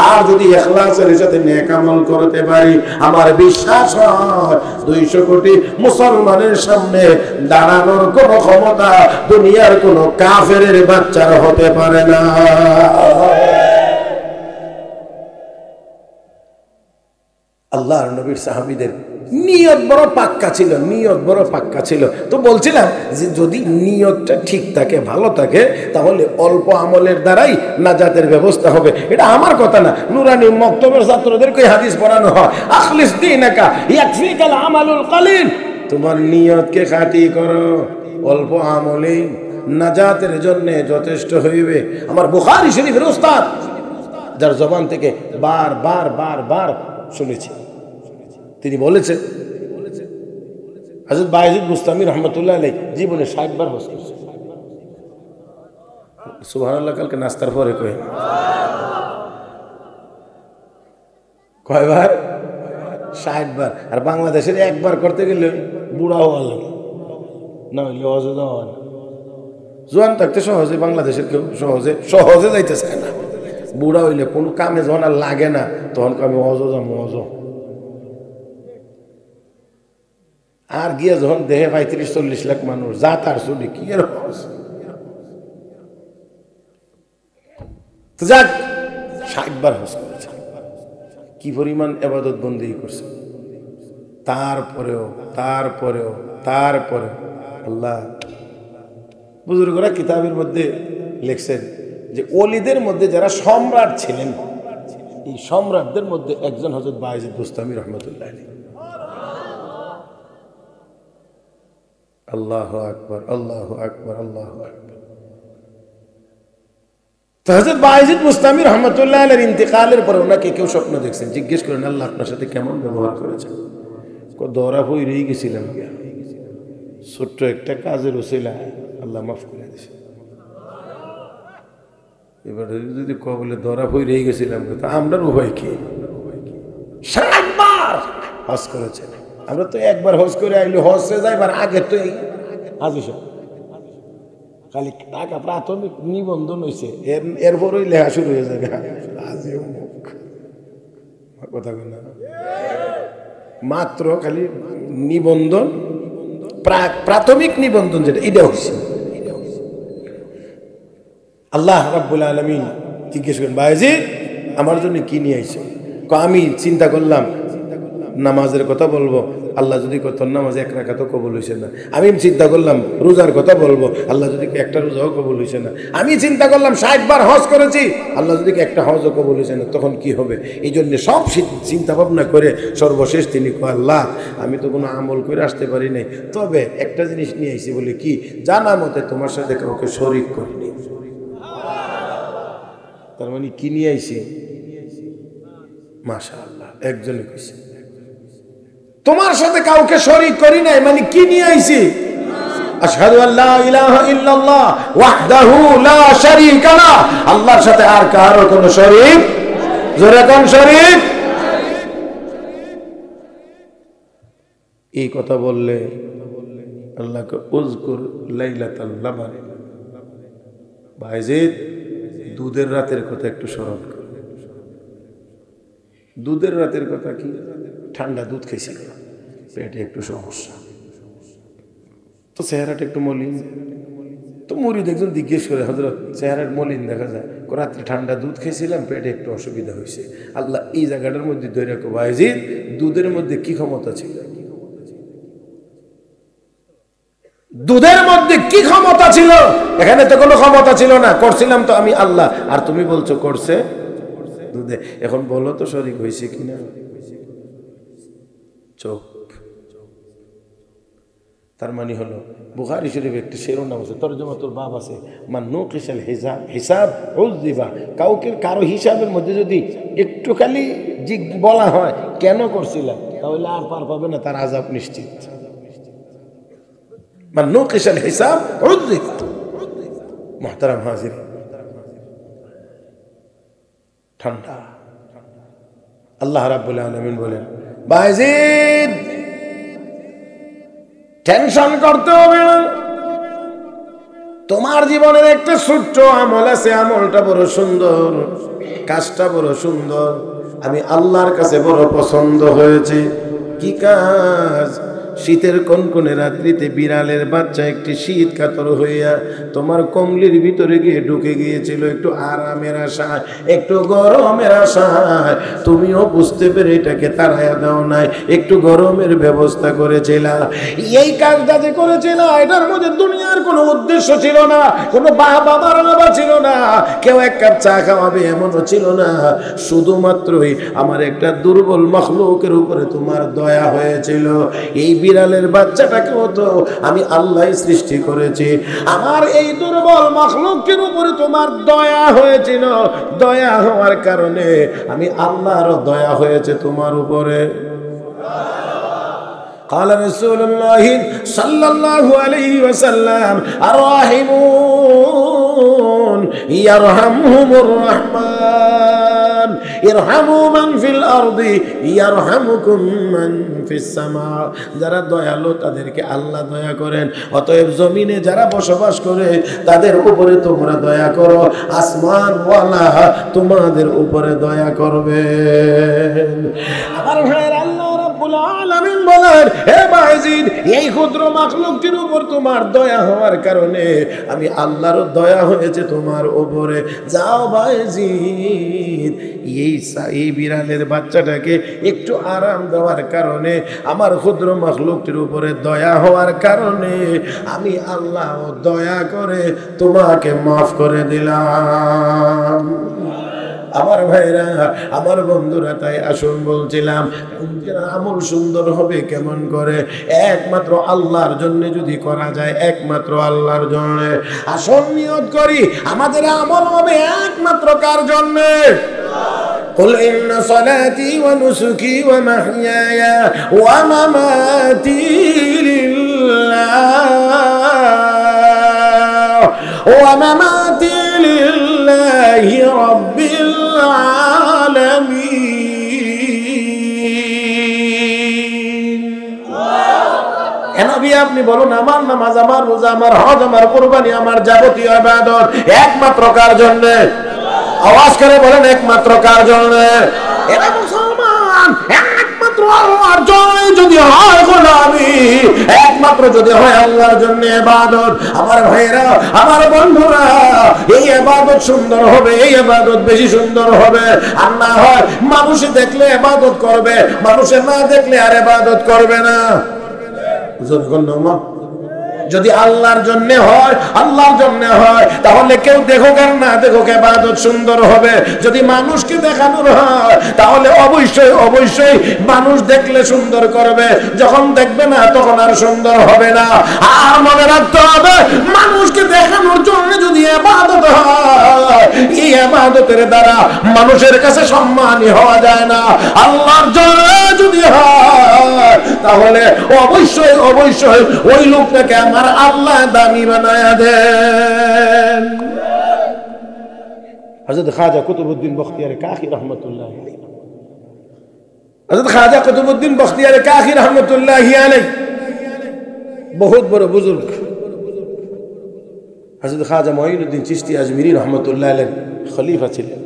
S1: আর যদি ইখলাসের সাথে নেক আমল করতে পারি, আমার বিশ্বাস লাশ হয়, 200 কোটি মুসলমানের সামনে দাঁড়ানোর কোনো ক্ষমতা দুনিয়ার কোনো কাফেরের বাচ্চার হতে পারে না। আল্লাহর নবীর সাহাবীদের নিয়ত বড় পাক্কা ছিল, নিয়ত বড় পাক্কা ছিল। তো বলছিলাম যে যদি নিয়তটা ঠিক থাকে, ভালো থাকে, তাহলে অল্প আমলের দ্বারাই নাজাতের ব্যবস্থা হবে। এটা আমার কথা না, নুরানি মক্তবের ছাত্রদেরকে হাদিস পড়ানো হয়, আখলিস দীনাকা ইয়াকফিকাল আমালুল কালিল। তোমার নিয়তকে খাঁটি করো, অল্প আমলেই নাজাতের জন্য যথেষ্ট হইবে। আমার বুখারী শরীফের উস্তাদ, যার জবান থেকে বার বার বার বার শুনেছি, তিনি বলেছেন হযরত বায়েজিদ বুস্তামি রহমতুল্লাহ আলাইহি জীবনে 60 বার হজ করেছেন। সুবহানাল্লাহ। কালকে নাস্তার পরে কয়বার? 60 বার। আর বাংলাদেশের একবার করতে গেলে বুড়া হওয়া লাগে, না হইলে হজে যাওয়া হয় না। জোয়ান থাকতে সহজে বাংলাদেশের কেউ সহজে যাইতে চায় না। বুড়া হইলে কোনো কামে যখন আর লাগে না, তখন আমি হজ যাবো, হজ। আর গিয়ে যখন দেহে 35-40 লাখ মানুষ, যা তার চলি কি এর হজ। তো যাক, 60 বার হজ করেছে, কি পরিমাণ ইবাদত বন্দি করছে। তারপরেও আল্লাহ বুজুর্গরা কিতাবের মধ্যে লিখছেন যে ওলিদের মধ্যে যারা সম্রাট ছিলেন, এই সম্রাটদের মধ্যে একজন হযরত বায়েজিদ বুস্তামি রহমতুল্লাহ আলাইহি। আল্লাহু আকবার, আল্লাহু আকবার, আল্লাহু আকবার। তো হযরত বায়েজিদ বুস্তামি রহমতুল্লাহ আলাইহির ইন্তেকালের পরে ওনাকে কেউ স্বপ্ন দেখছেন, জিজ্ঞেস করেন আল্লাহ আপনার সাথে কেমন ব্যবহার করেছেন? দৌড়া হয়ে রয়ে গেছিলাম, ছোট্ট একটা কাজের ওসিলায় আল্লাহ মাফ করে দিয়েছে। এবার যদি বলে ধরা হয়ে রয়ে গেছিলাম, আমরার উভয় কি 60 বার হজ করেছেন। আমরা তো একবার হজ করে আইলে হজে যাইবার আগে তো এই হাজি সাহেব খালি টাকা প্রাথমিক নিবন্ধন হয়েছে, এরপরই লেখা শুরু হয়ে যাবে হাজি অমুক। কথা বল না, মাত্র খালি নিবন্ধন, প্রাথমিক নিবন্ধন যেটা, এটা হচ্ছে। আল্লাহ রাব্বুল আলামিন জিজ্ঞেস করেন, বায়েজিদ আমার জন্য কি নিয়ে আইছো? আমি চিন্তা করলাম নামাজের কথা বলবো, আল্লাহ যদি তোর নামাজ 1 রাকাতও কবুল হয়েছে না। আমি চিন্তা করলাম রোজার কথা বলবো, আল্লাহ যদি একটা রোজাও কবুল হয়েছে না। আমি চিন্তা করলাম 60 বার হজ করেছি, আল্লাহ যদি একটা হজও কবুল হয়েছে না, তখন কি হবে? এই জন্য সব চিন্তা ভাবনা করে সর্বশেষ তিনি কয়, আল্লাহ আমি তো কোনো আমল করে আসতে পারি নাই, তবে একটা জিনিস নিয়ে আইছি। বলে কি? জানা মতে তোমার সাথে কাউকে শরীক করিনি। তার মানে কি নিয়ে আইছি? মাশাআল্লাহ, একজনে কইছে তোমার সাথে কাউকে শরীক করি নাই, মানে কি নিয়ে আইছি? আশহাদু আল্লা ইলাহা ইল্লাল্লাহ ওয়াহদাহু লা শারীকা লা। আল্লাহর সাথে আর কারো কোনো শরীক, জোরে কোন শরীক। এই কথা বললে আল্লাহকে উযকুর লাইলাতাল লাবান, বায়েজিদ দুধের রাতের কথা একটু স্মরণ কর। দুধের রাতের কথা কি? ঠান্ডা দুধ খেয়েছিল, পেটে একটু সমস্যা, তো চেহারাটা একটু মলিন। তো মুরিদ একজন জিজ্ঞেস করে, হযরত চেহারার মলিন দেখা যায়, রাত্রে ঠান্ডা দুধ খেয়েছিলাম, পেটে একটু অসুবিধা হয়েছে। আল্লাহ এই জায়গাটার মধ্যে ধরে রাখো, বায়েজিদ দুধের মধ্যে কি ক্ষমতা ছিল? দুধের মধ্যে কি ক্ষমতা ছিল? এখানে তো কোনো ক্ষমতা ছিল না, করছিলাম তো আমি আল্লাহ, আর তুমি বলছো করছে দুধে। এখন বলো তো শরীক হয়েছে কিনা? চোখ। তার মানে হলো বুখারী শরীফে একটা শিরোনাম আছে, তরজমা তোর বাব আছে, মান নুকিশাল হিসাব উযিবা। কারো হিসাবের মধ্যে যদি একটু খালি বলা হয় কেন করছিলাম, তাহলে আর পার পাবে না, তার আযাব নিশ্চিত। মান নুকিশাল হিসাব উযিবা। মুহতারাম হাজিরিন, ঠান্ডা। আল্লাহ রাব্বুল আলামিন বলেন, বায়েজিদ টেনশন করতে হবে না, তোমার জীবনের একটা ছোট্ট আমল আছে, আমলটা বড় সুন্দর, কাজটা বড় সুন্দর, আমি আল্লাহর কাছে বড় পছন্দ হয়েছে। কি কাজ? শীতের কনকনে রাত্রিতে বিড়ালের বাচ্চা একটি শীত কাতর হইয়া তোমার কমলির ভিতরে গিয়ে ঢুকে গিয়েছিল একটু আরামের আশায়, একটু গরমের আশায়। তুমিও বুঝতে পেরে এটাকে তাড়াইয়া দাও নাই, একটু গরমের ব্যবস্থা করেছিলা। এই কাজটা যে করেছিল এটার মধ্যে দুনিয়ার কোনো উদ্দেশ্য ছিল না, কোনো বাবার বাবা ছিল না, কেউ এক কাপ চা খাওয়াবে এমনও ছিল না। শুধুমাত্রই আমার একটা দুর্বল মখলুকের উপরে তোমার দয়া হয়েছিল। এই বিড়ালের বাচ্চাটাকেও তো আমি আল্লাহ সৃষ্টি করেছি, আমার এই দুর্বল মখলুকের উপরে তোমার দয়া হয়েছিল। দয়া হওয়ার কারণে আমি আল্লাহরও দয়া হয়েছে তোমার উপরে। قال رسول الله صلى الله عليه وسلم الراحمون يرحمهم الرحمن ইরহামু মান ফিল আরদি ইয়ারহামুকুম মান ফিস সামা। যারা দয়ালু তাদেরকে আল্লাহ দয়া করেন, অতএব জমিনে যারা বসবাস করে তাদের উপরে তোমরা দয়া করো, আসমান ওয়ালা তোমাদের উপরে দয়া করবে। আমার ভাইয়ের আল্লাহ রাব্বুল আলামিন বলেন, হে বায়েজিদ, এই ক্ষুদ্র মাখলুকটির উপর তোমার দয়া হওয়ার কারণে আমি আল্লাহর দয়া হয়েছে তোমার উপরে। যাও বায়েজিদ, এই বিড়ালের বাচ্চাটাকে একটু আরাম দেওয়ার কারণে, আমার ক্ষুদ্র মাখলুকটির উপরে দয়া হওয়ার কারণে আমি আল্লাহ দয়া করে তোমাকে মাফ করে দিলাম। আমার ভাইরা, আমার বন্ধুরা, তাই আসুন বলছিলাম আমল সুন্দর হবে কেমন করে? একমাত্র আল্লাহর জন্য যদি করা যায়, একমাত্র আল্লাহর জন্য। আসল নিয়ত করি আমাদের আমল হবে একমাত্র কার জন্য? قل إن صلاتي ونسكي ومحياي ومماتي لله رب العالمين। নবী আপনি বলুন, আমার নামাজ, আমার রোজা, আমার হজ, আমার কুরবানি, আমার যাবতীয় ইবাদত একমাত্র কার জন্য? আওয়াজ করে বলেন, একমাত্র কার জন্য? এরা মুসলমান, একমাত্র আল্লাহর জন্য যদি হয় গোলামি, একমাত্র যদি হয় আল্লাহর জন্য ইবাদত। আমার ভাইরা, আমার বন্ধুরা, এই ইবাদত সুন্দর হবে, এই ইবাদত বেশি সুন্দর হবে। আর না হয় মানুষে দেখলে ইবাদত করবে, মানুষে না দেখলে আর ইবাদত করবে না। যদি আল্লাহর জন্য হয়, আল্লাহর জন্য হয়, তাহলে কেউ দেখুক আর না দেখুক ইবাদত সুন্দর হবে। যদি মানুষকে দেখানোর হয়, তাহলে অবশ্যই অবশ্যই মানুষ দেখলে সুন্দর করবে, যখন দেখবে না তখন আর সুন্দর হবে না। আর মনে রাখতে হবে, মানুষকে দেখানোর জন্য যদি ইবাদত হয়, এই ইবাদতের দ্বারা মানুষের কাছে সম্মানী হওয়া যায় না। আল্লাহর জন্য যদি হয়, তাহলে অবশ্যই অবশ্যই ওই লোকটাকে আমার আল্লাহ দামি বানায়া দেন। হযরত খাজা কুতুবউদ্দিন বখতিয়ার কাকি রহমতুল্লাহ আলাইহি, হযরত খাজা কুতুবউদ্দিন বখতিয়ার কাকি রহমতুল্লাহ আলাইহি বহুত বড় বুজুর্গ। হযরত খাজা মঈনুদ্দিন চিশতি আজমিরি রহমতুল্লাহ আলাইহি খলিফা ছিলেন।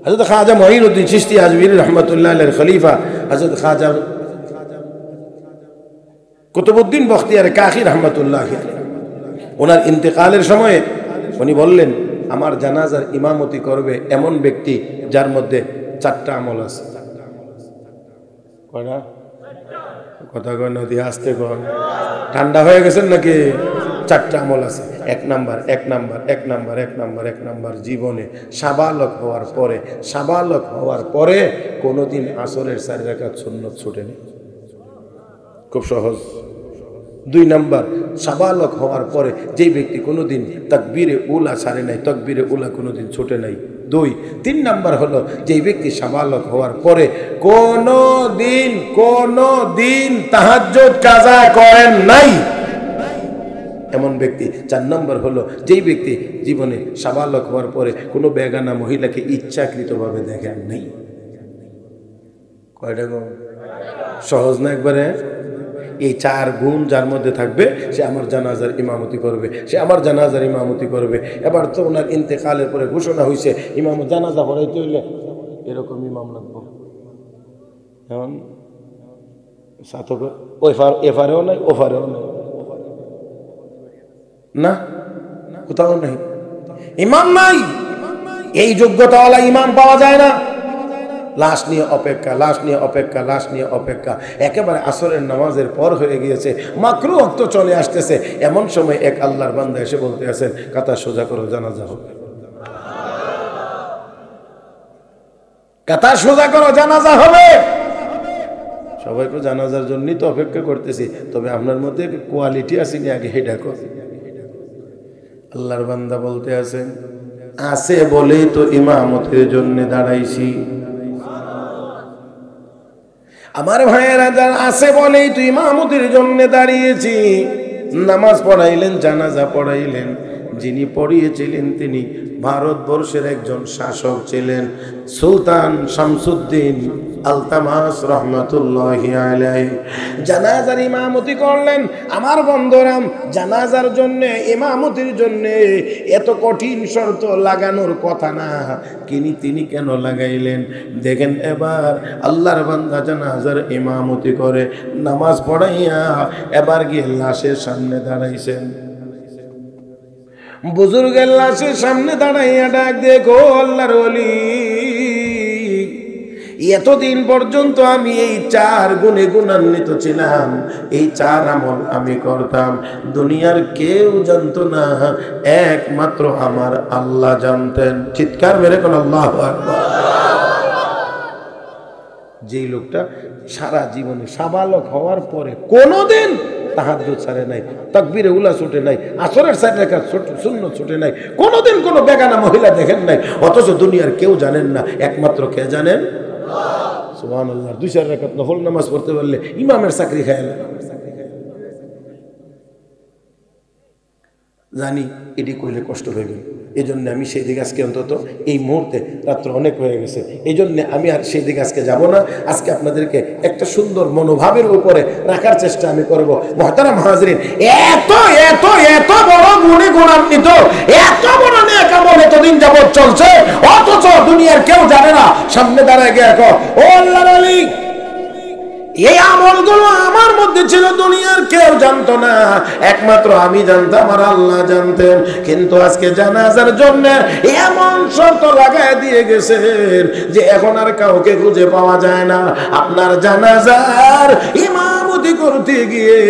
S1: হযরত খাজা মঈনুদ্দিন চিশতি আজমিরি রহমতুল্লাহ আলাইহি খলিফা হযরত খাজা কুতুবউদ্দিন বখতিয়ার কাকি রহমতুল্লাহ আলাইহি, ওনার ইন্তেকালের সময়ে উনি বললেন, আমার জানাজার ইমামতি করবে এমন ব্যক্তি যার মধ্যে 4টা আমল আছে। কয়টা? কথা কয় না, দিয়ে আসতে কয়, ঠান্ডা হয়ে গেছেন নাকি? 4টা আমল আছে। 1 number, 1 number, 1 number, 1 number, 1 number, জীবনে সাবালক হওয়ার পরে, সাবালক হওয়ার পরে কোনোদিন আসরের 4 রাকাত সুন্নত ছুটেনি। খুব সহজ। 2 নাম্বার, সাবালক হওয়ার পরে যেই ব্যক্তি কোনোদিন তাকবীরে উলা ছাড়ে নাই, তাকবীরে উলা কোনোদিন ছুটে নাই। 2। 3 নাম্বার হলো যেই ব্যক্তি সাবালক হওয়ার পরে কোনোদিন তাহাজ্জুদ কাজা করেন নাই, এমন ব্যক্তি। 4 নম্বর হলো যেই ব্যক্তি জীবনে সাবালক হওয়ার পরে কোনো বেগানা মহিলাকে ইচ্ছাকৃতভাবে দেখেন নাই। কয়টা গুণ? সহজ না একবারে? এই 4 গুণ যার মধ্যে থাকবে, সে আমার জানাজার ইমামতি করবে, সে আমার জানাজার ইমামতি করবে। এবার তো ওনার ইন্তেকালের পরে ঘোষণা হয়েছে, ইমাম জানাজা পড়াইতে হইলে এরকম ইমাম লাগবে। এখন সাথক এফারেও নাই ওফারেও নাই, না কোথাও নাই, ইমাম নাই। এই যোগ্যতাওয়ালা ইমাম পাওয়া যায় না। লাশ নিয়ে অপেক্ষা, লাশ নিয়ে অপেক্ষা, লাশ নিয়ে অপেক্ষা। একেবারে আসরের নামাজের পর হয়ে গিয়েছে, মাকরু ওয়াক্ত চলে আসতেছে। এমন সময় এক আল্লাহর বান্দা এসে বলতে আছেন, কাতার সোজা করো, জানাজা হবে। কাতার সোজা করো, জানাজা হবে। সবাই তো জানাজার জন্যই তো অপেক্ষা করতেছি, তবে আপনার মধ্যে কোয়ালিটি আসেনি, আগে হেডা কর। আল্লাহর বান্দা বলতে আছেন, আছে বলেই তো ইমামতের জন্য দাঁড়াইছি। আমার ভাইয়েরা, যারা আছে বলেই তো ইমামতের জন্য দাঁড়িয়েছি। নামাজ পড়াইলেন, জানাজা পড়াইলেন। যিনি পড়িয়েছিলেন তিনি ভারতবর্ষের একজন শাসক ছিলেন, সুলতান শামসুদ্দিন আলতামাস রহমতুল্লাহি আলাইহি। জানাজার ইমামতি করলেন। আমার বন্ধুরাম, জানাজার জন্য ইমামতির জন্য এত কঠিন শর্ত লাগানোর কথা না, তিনি কেন লাগাইলেন দেখেন। এবার আল্লাহর বান্দা জানাজার ইমামতি করে নামাজ পড়াইয়া এবার গিয়ে লাশের সামনে দাঁড়াইছেন। বুজুর্গের লাশের সামনে দাঁড়াইয়া ডাক দেখো, আল্লাহর ওলি, এতদিন পর্যন্ত আমি এই 4 গুণে গুণান্বিত ছিলাম, এই 4 আমল আমি করতাম, দুনিয়ার কেউ জানতো না, একমাত্র আমার আল্লাহ জানতেন। চিৎকার মেরে কোন আল্লাহু আকবার। যেই লোকটা সারা জীবনে সাবালক হওয়ার পরে কোনোদিন তাহাজ্জুদ ছাড়ে নাই, তাকবীরে উলা ছুটে নাই, আসরের 4 রাকাত সুন্নত ছুটে নাই, কোনোদিন কোনো বেগানা মহিলা দেখেন নাই, অথচ দুনিয়ার কেউ জানেন না, একমাত্র কে জানেন? সুবহানাল্লাহ। 2-4 রাকাত নফল নামাজ পড়তে পারলে ইমামের চাকরি খায় না। জানি এটি কইলে কষ্ট হয়ে গেল, এই জন্য আমি সেই দিকে আজকে অন্তত এই মুহূর্তে রাত্র অনেক হয়ে গেছে, এই জন্য আমি আর সেই দিকে আজকে যাব না। আজকে আপনাদেরকে একটা সুন্দর মনোভাবের উপরে রাখার চেষ্টা আমি করব। মুহতারাম হাজরিন, এত এত এত বড় গুণে গুণান্বিত, এত বড় নেক আমল এতদিন যাবত চলছে, অথচ দুনিয়ার কেউ জানে না। সামনে দাঁড়ায় গিয়ে দেখো, ও আল্লাহর ওলি, এই আমলগুলো আমার মধ্যে ছিল, দুনিয়ার কেউ জানতো না, একমাত্র আমি জানতাম আর আল্লাহ জানতেন। কিন্তু আজকে জানাজার জন্য এমন শর্ত লাগায় দিয়ে গেছেন যে এখন আর কাউকে খুঁজে পাওয়া যায় না। আপনার জানাজার ইমামতি করতে গিয়ে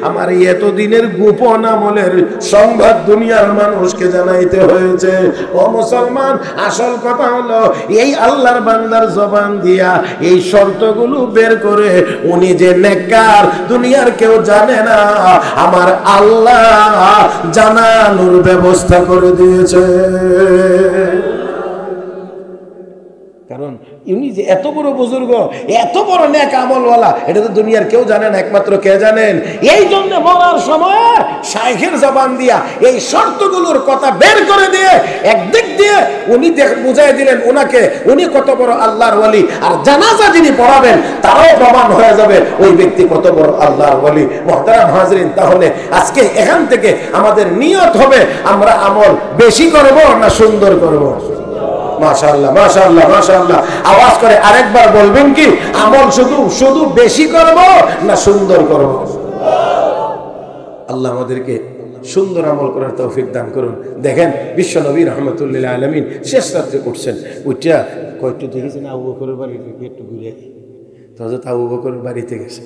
S1: আমার এতদিনের গোপন আমলের সংবাদ দুনিয়ার মানুষকে জানাইতে হয়েছে। ও মুসলমান, আসল কথা হলো এই আল্লাহর বান্দার জবান দিয়া এই শর্তগুলো বের করে উনি যে নেককার দুনিয়ার কেউ জানে না, আমার আল্লাহ জানানোর ব্যবস্থা করে দিয়েছে। কারণ উনি যে এত বড় বুজুর্গ, এত বড় নেক আমলওয়ালা, এটা তো দুনিয়ার কেউ জানে না, একমাত্র কে জানেন? এই জন্য বলার সময় শাইখের জবান দিয়া এই শর্তগুলোর কথা বের করে দিয়ে একদিক দিয়ে উনি বুঝাই দিলেন ওনাকে উনি কত বড় আল্লাহর ওলি, আর জানাজা যিনি পড়াবেন তারাও প্রমাণ হয়ে যাবে ওই ব্যক্তি কত বড় আল্লাহর ওলি। মুহতারাম হাজরিন, তাহলে আজকে এখান থেকে আমাদের নিয়ত হবে আমরা আমল বেশি করব না সুন্দর করব? মাশাআল্লাহ, মাশাআল্লাহ, মাশাআল্লাহ। আওয়াজ করে আরেকবার বলবেন কি, আমল শুধু বেশি করব না সুন্দর করব? আল্লাহ আমাদেরকে সুন্দর আমল করার তৌফিক দান করুন। দেখেন বিশ্ব নবী রাহমাতুল্লিল আলামিন শেষ রাত্রে উঠছেন, উঠা কয়েকটু দেখেছেন আবু বকরের বাড়ি থেকে একটু ঘুরে, তো হযরত আবু বকরের বাড়িতে গেছে,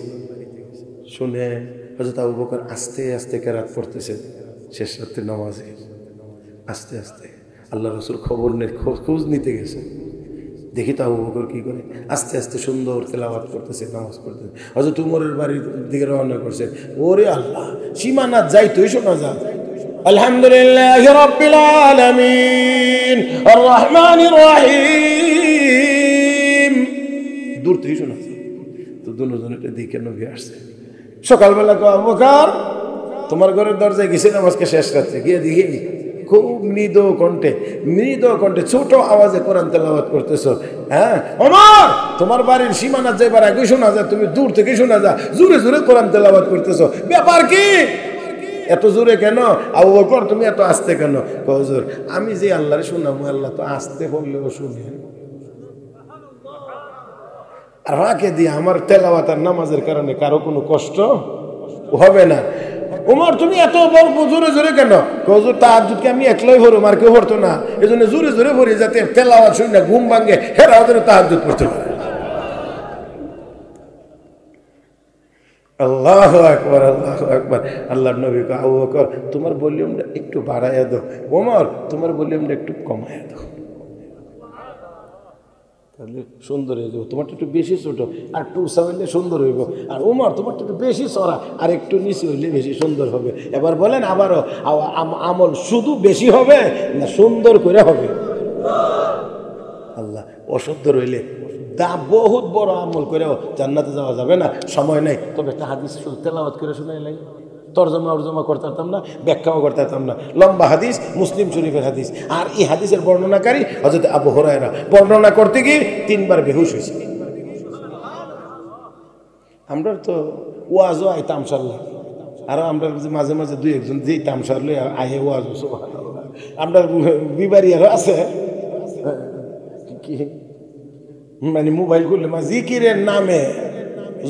S1: শুনে হযরত আবু বকর আস্তে আস্তে কেরাত পড়তেছে শেষ রাত্রে নামাজে, আস্তে আস্তে। আল্লাহ রাসূল খোঁজ নিতে গেছে, দেখি তো আবু বকর কি করে, আস্তে আস্তে সুন্দর তেলাওয়াত করতেছে, নামাজ পড়তেছে। হযরত উমরের বাড়ির দিকে রওনা করছে। ওরে আল্লাহ, সীমানা যাই তুই শোনা যা, আলহামদুলিল্লাহি রাব্বিল আলামিন আর রহমানির রহিম, দূর থেকে শোনা যায়। তো দুজনেটা দিকে নবী আসছে। সকালবেলা কো আবু বকর, তোমার ঘরের দরজায় গেছিলাম আজকে শেষ রাত্রে, গিয়ে দেখি খুব মৃদু কণ্ঠে ছোট আওয়াজে কোরআন তেলাওয়াত করতেছো। হ্যাঁ ওমর, তোমার বাড়ির সীমানা যাইবার আগে শোনা যায়, তুমি দূর থেকে শোনা যা, জোরে জোরে কোরআন তেলাওয়াত করতেছো, ব্যাপার কি? এত জোরে কেন? আবু বকর তুমি এত আস্তে কেন? হুজুর আমি যে আল্লাহরে শোনাবো, আল্লাহ তো আস্তে বললেও শুনে। আর ফাঁকে দিয়ে আমার তেলাওয়াত আর নামাজের কারণে কারো কোনো কষ্ট হবে না। ওমর তুমি এত জোরে জোরে কেন? হুজুর তাহাজ্জুদকে আমি একলাই পড়ুম, আর কেউ পড়তো না, এই জন্য জোরে জোরে পড়ি যাতে তেলাওয়াত শুনে ঘুম ভাঙে, হেরা ওদের তাহাজ্জুদ পড়তে পারে। আল্লাহু আকবার, আল্লাহু আকবার। আল্লাহর নবী কয়, আবু বকর তোমার ভলিউমটা একটু বাড়াইয়া দাও, ওমর তোমার ভলিউমটা একটু কমাইয়া দাও, তাহলে সুন্দর হয়ে যাবে। তোমারটা একটু বেশি ছোট, আর একটু উঁচা হইলে সুন্দর হইব। আর ওমর তোমারটা একটু বেশি চড়া, আর একটু নিচে হইলে বেশি সুন্দর হবে। এবার বলেন আবারও, আমল শুধু বেশি হবে না সুন্দর করে হবে? আল্লাহ, অসুন্দর হইলে বহুত বড় আমল করেও জান্নাতে যাওয়া যাবে না, সময় নেই। তবে একটা হাদিস শুধু তেলাওয়াত করে শুনাইলাই, তরজমা অর্জমা করতে পারতাম না, ব্যাখ্যাও করতে পারতাম না। লম্বা হাদিস, মুসলিম শরীফের হাদিস। আর এই হাদিসের বর্ণনাকারী হযরত আবু হুরায়রা, বর্ণনা করতে গিয়ে 3 বার বেহুশ হয়েছে। আমরা তো ওয়াজও আই তামসাল্লাহ, আর আমরা মাঝে মাঝে 2-1 যেই তামসারলে আহে ওয়াজ, সুবহানাল্লাহ। আমরা বিবারিয়ারও আছে কি, মানে মোবাইল করলে জিকিরের নামে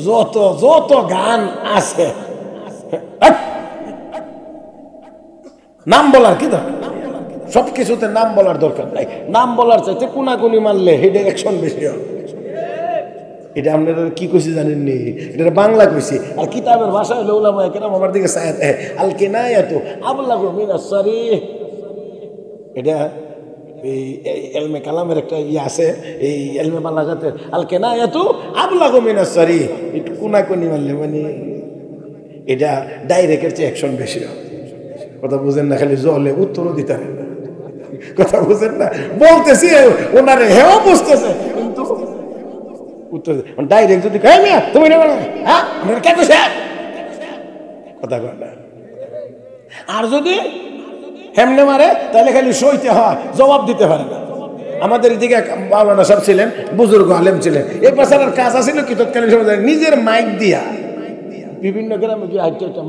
S1: যত যত গান আছে, নাম বলার কি দরকার? সবকিছুতে নাম বলার দরকার নাই। নাম বলার চাইতে কোনাকুনি মারলে হেডে অ্যাকশন বেশি হবে। এটা আপনারা কি কইছি জানেননি? এটা বাংলা কইছি, আর কিতাবের ভাষা হলো উলামায়ে কেরাম আমার দিকে সায়াত আল কিনায়াতু আবলাগু মিনাস সারিহ। এটা এই ইলমে কালামের একটা আছে, এই ইলমে বালাগাতের আল কিনায়াতু আবলাগু মিনাস সারিহ। একটু কোনাকুনি মারলে মানে এটা ডাইরেক্টের চেয়ে অ্যাকশন বেশি হবে। কথা বুঝেন না? খালি জলে উত্তরও দিতে পারে না। কথা বুঝেন না? বলতেছি ওনারে, হেও বুঝতেছে, কিন্তু উত্তর ডাইরেক্ট যদি তুমি কথা কয় না। আর যদি হেমনে মারে তাহলে খালি সইতে হয়, জবাব দিতে পারে না। আমাদের এদিকে মাওলানা সাহেব ছিলেন, বুজুর্গ আলেম ছিলেন। এই পেশার কাজ আছিল কি, তৎকালীন সময় নিজের মাইক দিয়া বিভিন্ন গ্রামে গিয়ে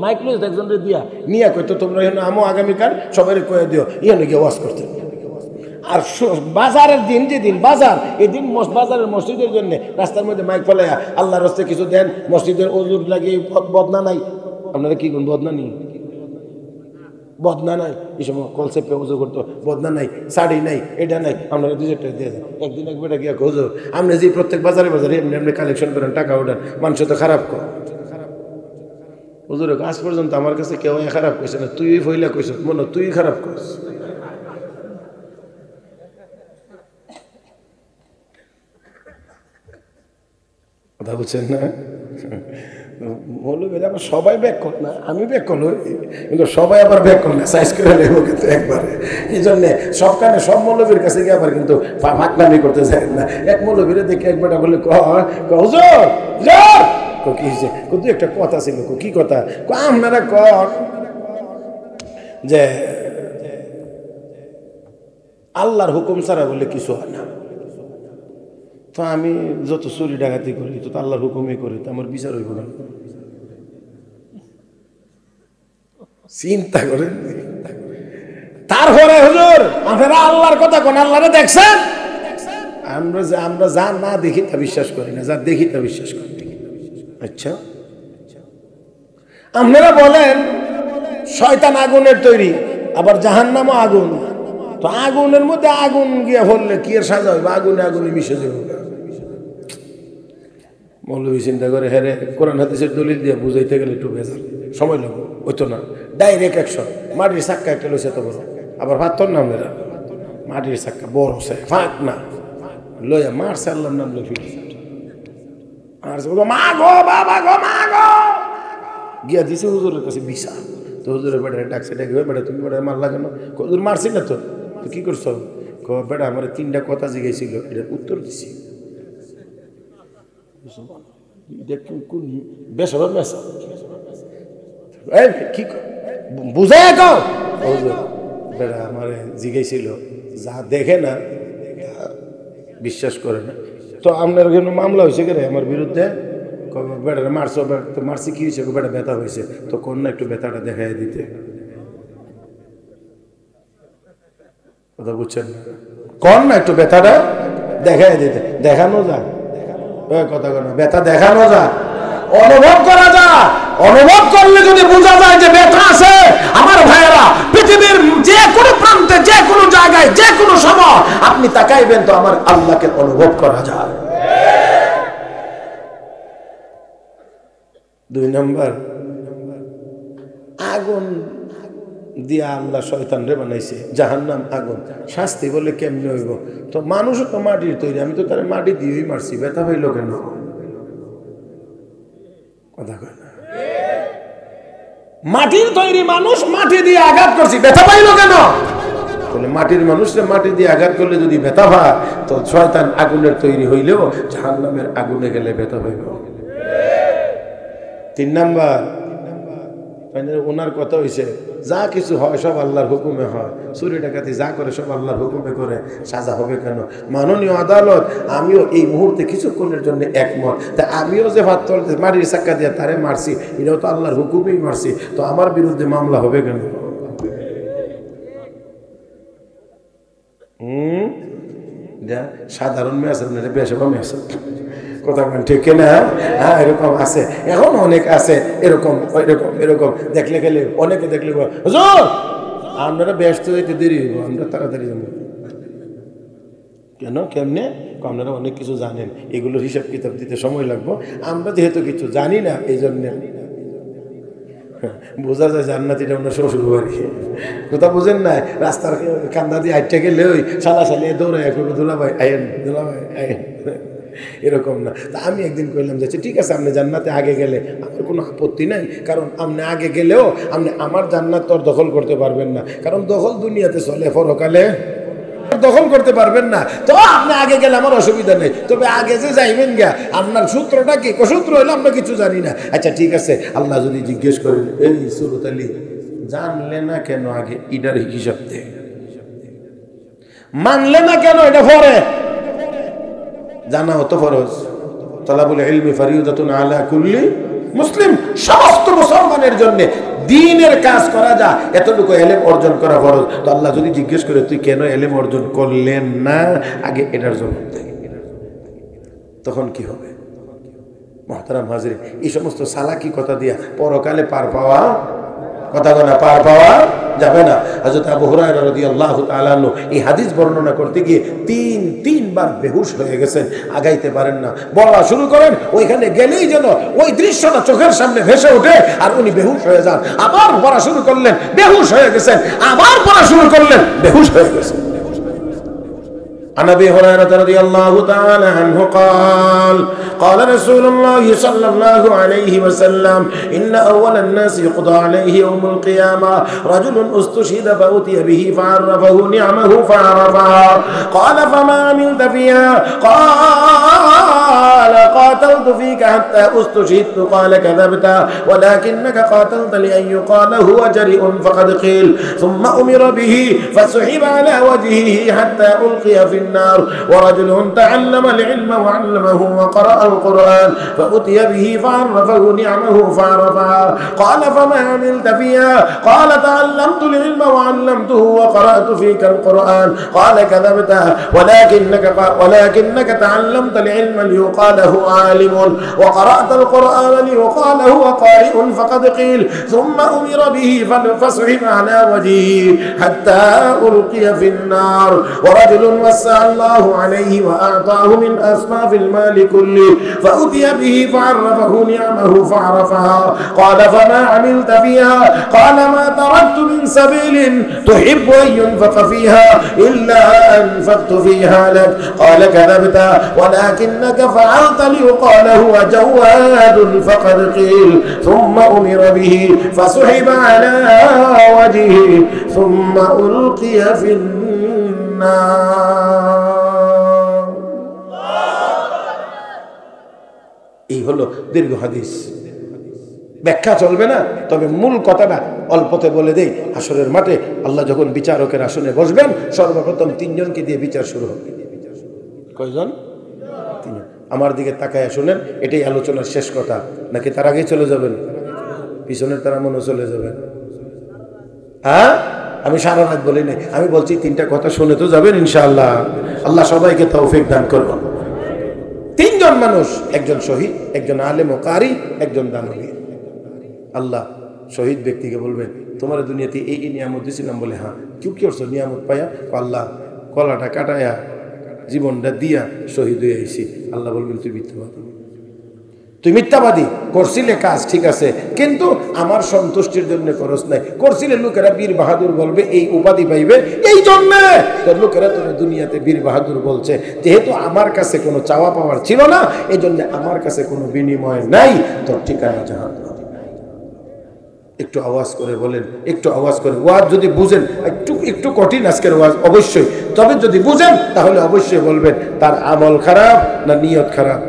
S1: মাইক লইছে একজনের দিয়া নিয়ে কইতো তোমরা এখানে আমো আগামীকাল সবাই কয়ে দিও, ইয়ে গিয়ে ওয়াজ করতে। আর বাজারের দিন, যেদিন বাজার, এই দিন বাজারের মসজিদের জন্য রাস্তার মধ্যে মাইক ফেলাইয়া আল্লাহর রাস্তে কিছু দেন, মসজিদের ওজুর লাগিয়ে বদনা নাই। আপনারা কি কোন বদনা নেই? বদনা নাই, এই সময় কলসেপে উজু করতো, বদনা নাই, শাড়ি নাই, এটা নাই, আপনারা 2 টাকা দিয়ে যান। একদিন একবার গিয়া হুজুর আপনি যে প্রত্যেক বাজারে বাজারে এমনি এমনি কালেকশন করেন, টাকা ওঠান, মানুষ তো খারাপ কর। হুজুর আজ পর্যন্ত আমার কাছে কেউ খারাপ কইছে না, তুই ফইলা কইছ, মনে তুই খারাপ কইস। কথা বলছেন না? মৌলবীর আবার সবাই ব্যাক কর না, আমি ব্যাক করলো, কিন্তু সবাই আবার ব্যাক করলে সাইজ করে নেবো কিন্তু একবারে। এই জন্যে সব কানে সব মৌলবীর কাছে গিয়ে আবার কিন্তু ফাঁকনামি করতে চাই না। এক মৌলবীরে দেখে একবার বলে হুজুর কি হয়েছে, কিন্তু একটা কথা ছিল। কি কথা? আপনারা কর যে আল্লাহর হুকুম ছাড়া বলে কিছু হয় না। তো আমি যত চুরি ডাকাতি করি তো আল্লাহর হুকুমই করি, তো আমার বিচার হইব না। চিন্তা করেন। তারপরে হুজুর আপনারা আল্লাহর কথা কোন, আল্লাহরে দেখছেন? আমরা যা না দেখি তা বিশ্বাস করি না, যা দেখি তা বিশ্বাস করি। আচ্ছা, আপনারা বলেন শয়তান আগুনের তৈরি, আবার জাহান্নামও আগুন। তো আগুনের মধ্যে আগুন গিয়া ভরলে কি আর সাজা হইবে? আগুনে আগুনে মিশে যাবে। মৌলবী চিন্তা করে, হ্যাঁ রে, কোরআন হাদিসের দলিল দিয়ে বুঝাইতে গেলে একটু ভেজাল, সময় লাগবে, হইতো না। Direct action. মাটির চাক্কা একটা লইছে এত বড়, আবার ভাতর নাম নেরা, মাটির চাক্কা বড় সে ফাঁক না লইয়া মারছে, আল্লাহর নাম লই ফিরছে, মারছে, মা গো বাবা গো মা গো, গিয়া দিছে হুজুরের কাছে বিষা। তো হুজুরের বেটা ডাকছে, ডাকি বেটা তুমি বেটা মারলা কেন? হুজুর মারছি না তো। তো কি করছো? বেটা আমার 3টা কথা জিজ্ঞাসিল, এটার উত্তর দিছি। বুঝাই বেটা আমার জিজ্ঞাসিল, যা দেখে না বিশ্বাস করে না। তো আপনার কেন মামলা হয়েছে কেন আমার বিরুদ্ধে? বেটারে মারছো, তো মারছি কি হয়েছে? বেটা ব্যথা হয়েছে। তো কোন না একটু ব্যথাটা দেখাই দিতে। কথা বুঝছেন? কোন না একটু ব্যথাটা দেখাই দিতে। দেখানো যায় কথা বলে ব্যথা দেখানো যায়, অনুভব করা যায়। অনুভব করলে যদি বোঝা যায় যে ব্যথা আছে, আমার ভাইয়েরা পৃথিবীর যে কোনো প্রান্তে, যে কোনো জায়গায়, যে কোনো সময় আপনি তাকাইবেন তো আমার আল্লাহকে অনুভব করা যায়। 2 নম্বর, আগুন দিয়া আল্লাহ শয়তান রে বানাইছে, জাহান্নাম আগুন। শাস্তি বলে কেমনে হইব? তো মানুষও তো মাটির তৈরি, আমি তো তার মাটি দিয়েই মারছি, ব্যথা হইল কেন? কথা কয় না। মাটির তৈরি মানুষ, মাটি দিয়ে আঘাত করছি, ব্যথা পাইল কেন? তাহলে মাটির মানুষকে মাটি দিয়ে আঘাত করলে যদি ব্যথা পায়, তো শয়তান আগুনের তৈরি হইলেও জাহান্নামের আগুনে গেলে ব্যথা পাইব। 3 নাম্বার, ওনার কথা হইছে যা কিছু হয় সব আল্লাহর হুকুমে হয়, চুরি ডাকাতি যা করে সব আল্লাহর হুকুমে করে, সাজা হবে কেন? মাননীয় আদালত, আমিও এই মুহূর্তে কিছুক্ষণের জন্য একমত, তা আমিও যে ভাত মাটির চাক্কা দিয়ে তারে মারছি, এটাও তো আল্লাহর হুকুমেই মারছি, তো আমার বিরুদ্ধে মামলা হবে কেন? সাধারণ মেয়ে আছে, বেশবা মেয়ে আছে, কথা বলেন ঠিক না? হ্যাঁ, এরকম আছে, এখন অনেক আছে এরকম এরকম এরকম। দেখলে গেলে অনেকে দেখলে হুজুর আপনারা ব্যস্ত হইতে দেরি হইব, আমরা তাড়াতাড়ি যাবো। কেন কেমনে? আপনারা অনেক কিছু জানেন, এগুলোর হিসাব কিতাব দিতে সময় লাগবে, আমরা যেহেতু কিছু জানি না এই জন্যে বোঝা যায় জান্নাতিটা ওনার শ্বশুর বাড়ি। কোথা বুঝেন না, রাস্তার কান্দা দিয়ে আইটা গেলে ওই সালা সালিয়ে দৌড়ায় করবো, দুলাভাই আইন, দুলাভাই আইন, এরকম না। তা আমি একদিন কইলাম যে ঠিক আছে, আপনি জান্নাতে আগে গেলে আমার কোনো আপত্তি নাই, কারণ আপনি আগে গেলেও আপনি আমার জান্নাত তো দখল করতে পারবেন না, কারণ দখল দুনিয়াতে চলে, পরকালে দখল করতে পারবেন না। তো আপনি আগে গেলে আমার অসুবিধা নেই, তবে আগে যে যাইবেন গা আপনার সূত্রটা কি? সূত্র হইলে আমরা কিছু জানি না। আচ্ছা ঠিক আছে, আল্লাহ যদি জিজ্ঞেস করেন এই সুরত আলী জানলে না কেন আগে, ইটার হিসাব দে, মানলে না কেন এটা পরে জানা হতো ফরজ। তালাবুল ইলমি ফারিদাতুন আলা কুল্লি মুসলিম, সমস্ত মুসলমানের জন্য দ্বীনের কাজ করা যা, এতটুকু ইলম অর্জন করা ফরজ। তো আল্লাহ যদি জিজ্ঞেস করে তুই কেন ইলম অর্জন করলেন না, আগে এটার জবাব দে, তখন কি হবে? মুহতারাম হাজিরিন, এই সমস্ত সালাকি কথা দিয়া পরকালে পার পাওয়া, কথা বলা পার পাওয়া যাবে না। হযরত আবু হুরায়রা রাদিয়াল্লাহু তাআলা আনহু এই হাদিস বর্ণনা করতে গিয়ে তিনবার বেহুশ হয়ে গেছেন, আগাইতে পারেন না। বলা শুরু করেন, ওইখানে গেলেই যেন ওই দৃশ্যটা চোখের সামনে ভেসে ওঠে আর উনি বেহুশ হয়ে যান। আবার পড়া শুরু করলেন, বেহুশ হয়ে গেছেন, আবার পড়া শুরু করলেন, বেহুশ হয়ে গেছেন। عن ابي هريره رضي الله تعالى عنه قال قال رسول الله صلى الله عليه وسلم ان اول الناس يقضى عليه يوم القيامه رجل استشهد فاتي به فعرفه نعمه فعرفها قال فما عملت فيها قال قاتلت فيك حتى استشهدت قال كذبت ولكنك قاتلت لان يقال هو جريء فقد قيل ثم امر به فسحب على وجهه حتى القي في النار ورجل تعلم العلم وعلمه وقرأ القرآن فأتي به فعرفه نعمه فعرفها قال فما عملت فيها قال تعلمت العلم وعلمته وقرأت فيك القرآن قال كذبت ولكنك تعلمت العلم ليقال هو عالم وقرأت القرآن ليقال هو قارئ فقد قيل ثم أمر به فسحب على وجهه حتى ألقي في النار ورجل وسع الله عليه وأعطاه من أصناف المال كله فأتي به فعرفه نعمه فعرفها قال فما عملت فيها قال ما تركت من سبيل تحب أن ينفق فيها إلا أنفقت فيها لك قال كذبت ولكنك فعلت ليقال هو جواد فقد قيل ثم أمر به فسحب على وجهه ثم ألقي في এই হলো দীর্ঘ হাদিস, ব্যাখ্যা চলবে না, তবে মূল কথাটা অল্পতে বলে দেই। হাসরের মাঠে আল্লাহ যখন বিচারকের আসনে বসবেন, সর্বপ্রথম 3 জনকে দিয়ে বিচার শুরু হবে। কয়জন? 3 জন। আমার দিকে তাকায় শুনেন, এটাই আলোচনার শেষ কথা, নাকি তার আগেই চলে যাবেন? পিছনের তারা মনে চলে যাবেন? হ্যাঁ, আমি সারা রাত বলি নাই, আমি বলছি 3টা কথা শুনে তো যাবেন ইনশাআল্লাহ। আল্লাহ সবাইকে তৌফিক দান করুন। তিনজন মানুষ, একজন শহীদ, একজন আলেম ও কারি, একজন দানবীর। আল্লাহ শহীদ ব্যক্তিকে বলবেন তোমার দুনিয়াতে এই নিয়ামত দিয়েছিলাম, বলে হ্যাঁ, কি করছো নিয়ামত পাইয়া? আল্লাহ কলাটা কাটাইয়া জীবনটা দিয়া শহীদ হয়ে আইছি। আল্লাহ বলবেন তুই মিথ্যাবাদী, তুই মিথ্যাবাদী, করছিলে কাজ ঠিক আছে, কিন্তু আমার সন্তুষ্টির জন্য করস নাই, করছিলে লোকেরা বীর বাহাদুর বলবে, এই উপাধি পাইবে, এই জন্য তোর লোকেরা তোর দুনিয়াতে বীর বাহাদুর বলছে। যেহেতু আমার কাছে কোনো চাওয়া পাওয়ার ছিল না, এই জন্য আমার কাছে কোনো বিনিময় নাই, তোর ঠিকানা জাহান্নাম। একটু আওয়াজ করে বলেন, একটু আওয়াজ করে। ওয়াজ যদি বুঝেন, একটু কঠিন আজকের ওয়াজ অবশ্যই, তবে যদি বুঝেন তাহলে অবশ্যই বলবেন তার আমল খারাপ না নিয়ত খারাপ।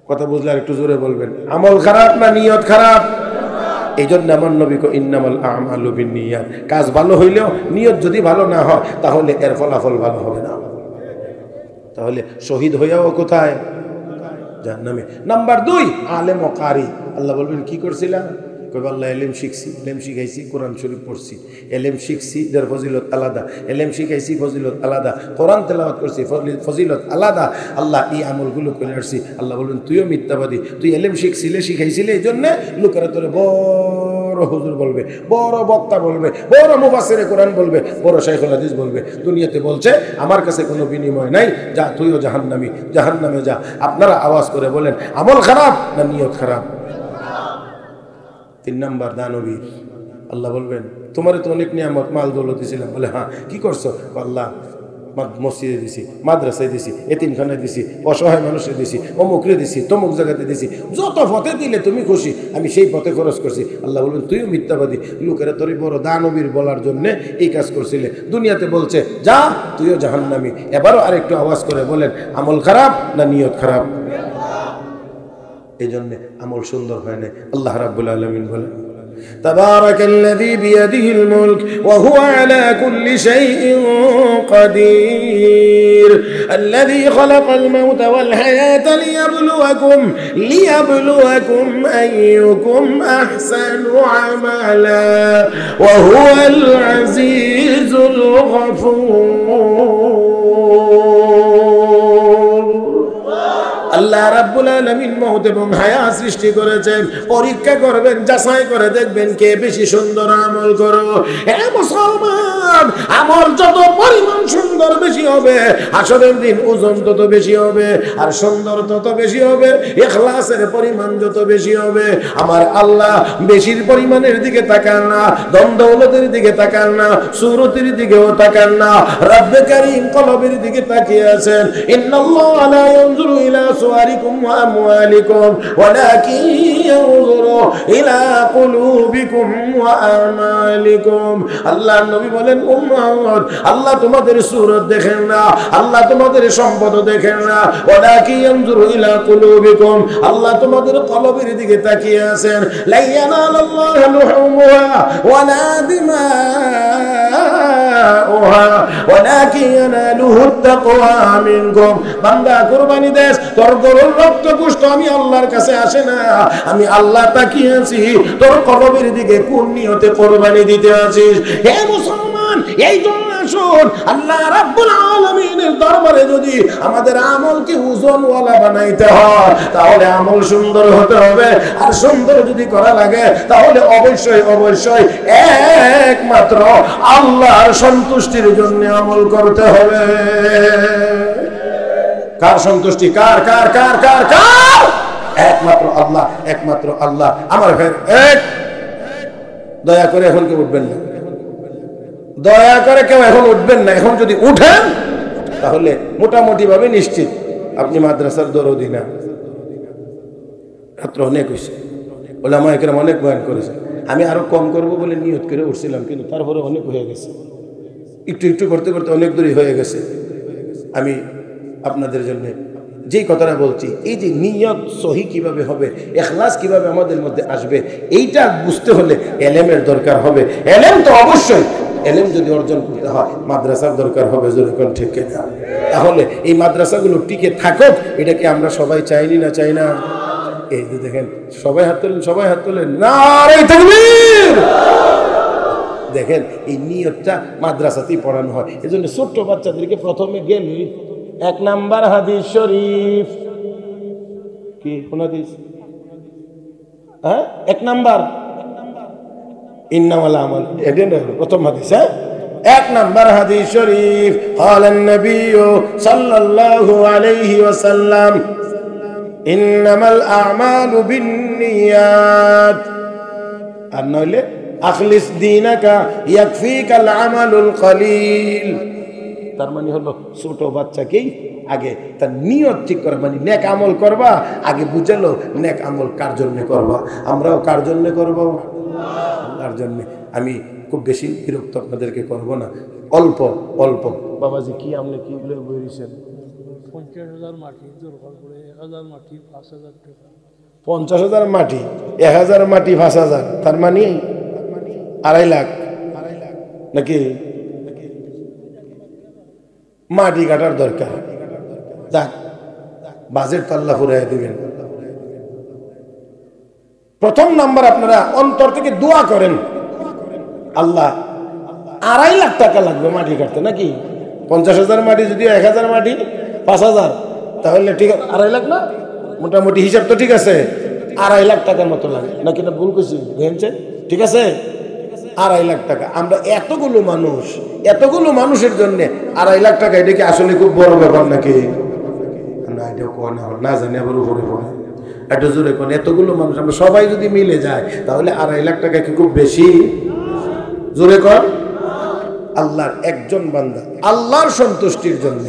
S1: কথা বুঝলে আর একটু জোরে বলবেন, আমল খারাপ না নিয়ত খারাপ। এই জন্য আমার নবী কো ইন্নামাল আমালু বিন্নিয়াত, কাজ ভালো হইলেও নিয়ত যদি ভালো না হয় তাহলে এর ফলাফল ভালো হবে না। তাহলে শহীদ হইয়াও কোথায়? জাহান্নামে। নাম্বার 2, আলেম ও কারি। আল্লাহ বলবেন কি করছিলাম? কইব আল্লাহ এলেম শিখছি, এলেম শিখাইছি, কোরআন শরীফ পড়ছি, এলেম শিখছি, এর ফজিলত আলাদা, এলেম শিখাইছি, ফজিলত আলাদা, কোরআন তেলাওয়াত করছি, ফজিলত আলাদা। আল্লাহ এই আমলগুলো করে আসছি। আল্লাহ বলবেন তুইও মিথ্যাবাদী, তুই এলেম শিখছিলে, শিখাইছিলে, এই জন্যে লোকেরা তোরে বড় হুজুর বলবে, বড় বক্তা বলবে, বড় মুফাসসিরে কোরআন বলবে, বড় শাইখুল হাদিস বলবে। দুনিয়াতে বলছে আমার কাছে কোনো বিনিময় নাই, যা তুইও জাহান্নামী, জাহান্নামে যা। আপনারা আওয়াজ করে বলেন আমল খারাপ না নিয়ত খারাপ? 3 নাম্বার দানবীর। আল্লাহ বলবেন তোমার তো অনেক নিয়ামত মাল দৌলত দিয়েছিলাম, বলে হ্যাঁ, কি করছো? আল্লাহ মসজিদে দিছি, মাদ্রাসায় দিছি, এতিমখানায় দিছি, অসহায় মানুষের দিছি, অমুকরে দিছি, তমুক জায়গাতে দিছি, যত পথে দিলে তুমি খুশি আমি সেই পথে খরচ করছি। আল্লাহ বলবেন তুইও মিথ্যাবাদী, লোকেরা তোর বড় দানবীর বলার জন্য এই কাজ করছিলে, দুনিয়াতে বলছে যা তুইও জাহান্নামী। এবারও আরেকটু আওয়াজ করে বলেন আমল খারাপ না নিয়ত খারাপ? এই জন্য আমল সুন্দর হয় না। আল্লাহ রাব্বুল আলামিন বলেন তাবারাকাল্লাযী বিয়াদিহিল মুলক ওয়া হুয়া আলা কুল্লি শাইইন কাদির আল্লাযী খালাকাল মাউতা ওয়াল হায়াতা লিয়াবলুয়াকুম আইয়ুকুম আহসানু আমালা ওয়া হুয়াল আজিজুল গফুর। আল্লাহ রাব্বুল আলামিন মওত এবং হায়াত সৃষ্টি করেছেন, পরীক্ষা করবেন, যাচাই করে দেখবেন কে বেশি সুন্দর আমল করো। হে মুসলমান, আমল যত পরিমাণ সুন্দর বেশি হবে, হাসরের দিন ওজন তত বেশি হবে, আর সুন্দর তত বেশি হবে। ইখলাসের পরিমাণ যত বেশি হবে, আমার আল্লাহ বেশির পরিমাণের দিকে তাকান না, ধন দৌলতের দিকে তাকান না, সুরতের দিকেও তাকান না, রব্বে কারীম কলবের দিকে তাকিয়ে আছেন। ইন্নাল্লাহা লা ইয়ানজুরু ইলা সুওয়ারিকুম ওয়া আমওয়ালিকুম ওয়ালাকিন ইয়ানজুরু ইলা কুলুবিকুম ওয়া আমালিকুম। আল্লাহ নবী বলেন উম্মত, আল্লাহ তোমাদের সূরত দেখেন না, আল্লাহ তোমাদের সম্পদ দেখেন না, ওয়ালাকিন ইয়ানজুরু ইলা কুলুবিকুম, আল্লাহ তোমাদের কলবের দিকে তাকিয়ে আছেন। লা ইয়ানালাল্লাহু লুহুমুহা ওয়ালা দিমাউহা ওয়ালাকিন ইয়ানালুহুত তাকওয়া মিনকুম। বান্দা কুরবানি দেস, তোর গরুর রক্ত গোশত আমি আল্লাহর কাছে আসে না, আমি আল্লাহ তাকিয়ে আছি তোর কলবের দিকে, কোন নিয়তে কুরবানি দিতে আছিস। হে মুসলমান, এই জন্য আসুন আল্লাহ রাব্বুল আলামিনের দরবারে যদি আমাদের আমলকে ওজনওয়ালা বানাইতে হয়, তাহলে আমল সুন্দর হতে হবে। আর সুন্দর যদি করা লাগে তাহলে অবশ্যই অবশ্যই একমাত্র আল্লাহর সন্তুষ্টির জন্য আমল করতে হবে। কার সন্তুষ্টি? কার কার কার কার কার? একমাত্র আল্লাহ, একমাত্র আল্লাহ। আমার ভাই এক দয়া করে এখন কেউ উঠবেন না, দয়া করে কেউ এখন উঠবেন না। এখন যদি উঠেন তাহলে মোটামুটি ভাবে নিশ্চিত আপনি মাদ্রাসার দরদি না। রাত্র অনেক হয়েছে, ওলামা একরাম অনেক বয়ান করেছে, আমি আরো কম করব বলে নিয়ত করে উঠছিলাম, কিন্তু তারপরে অনেক হয়ে গেছে, একটু একটু করতে করতে অনেক দূরই হয়ে গেছে। আমি আপনাদের জন্য যেই কথাটা বলছি, এই যে নিয়ত সহি কিভাবে হবে, ইখলাস কিভাবে আমাদের মধ্যে আসবে, এইটা বুঝতে হলে এলেমের দরকার হবে। এলেম তো অবশ্যই, এলেম যদি অর্জন করতে হয় মাদ্রাসার দরকার হবে, যেরকম ঠিক কিনা? তাহলে এই মাদ্রাসাগুলো টিকে থাকুক, এটা কি আমরা সবাই চাইনি না? চাই না? এই যে দেখেন সবাই হাত তোলেন, সবাই হাত তোলেন, নারে তাকবীর। দেখেন এই নিয়তটা মাদ্রাসাতেই পড়ানো হয়। এজন্য ছোট্ট বাচ্চাদেরকে প্রথমে গেলে এক নাম্বার হাদিস শরীফ কি কোন হাদিস? হ্যাঁ, এক নাম্বার ইন্নামাল আমাল, এটা প্রথম হাদিস। হ্যাঁ, এক নাম্বার হাদিস শরীফ, ক্বালান নবী সাল্লাল্লাহু আলাইহি ওয়াসাল্লাম ইন্নামাল আমালু বিন্নিয়াত, আর নইলে আখলিস দীনাকা ইয়াকফিকাল আমালুল কলিল। তার মানে হলো ছোট বাচ্চাকেই আগে তার নিয়ত ঠিক করা, মানে নেক আমল করবা, আগে বুঝালো নেক আমল কার জন্য করবা। আমরাও কার জন্য করবো? আল্লাহর জন্য। আমি খুব বেশি বিরক্ত আপনাদেরকে করব না, অল্প অল্প। বাবাজি কি আপনি কি বলে বলেছেন?
S2: 50,000 মাটি দরকার পড়ে, 1000 মাটি 5,000 টাকা।
S1: 50,000 মাটি, 1000 মাটি 5,000, তার মানে 2.5 লাখ নাকি? মাটি কাটার দরকার, যাক বাজেট তো আল্লাহ ফুরাইয়া দিবেন। প্রথম নাম্বার আপনারা অন্তর থেকে দোয়া করেন, আল্লাহ 2.5 লাখ টাকা লাগবে মাটি কাটতে, নাকি? 50,000 মাটি যদি 1000 মাটি 5,000, তাহলে ঠিক 2.5 লাখ না? মোটামুটি হিসাব তো ঠিক আছে, 2.5 লাখ টাকার মতো লাগে নাকি? না ভুল করছি? দেখেন ঠিক আছে, 2.5 লাখ টাকা। আমরা এতগুলো মানুষের জন্য 2.5 লাখ টাকা, এটা কি আসলে খুব বড় ব্যাপার নাকি? না, এটাও কোন না জানি আবার উপরে পড়ে। এটা জোরে কোন, এতগুলো মানুষ আমরা সবাই যদি মিলে যায় তাহলে 2.5 লাখ টাকা কি খুব বেশি? জোরে কর। আল্লাহর একজন বান্দা আল্লাহর সন্তুষ্টির জন্য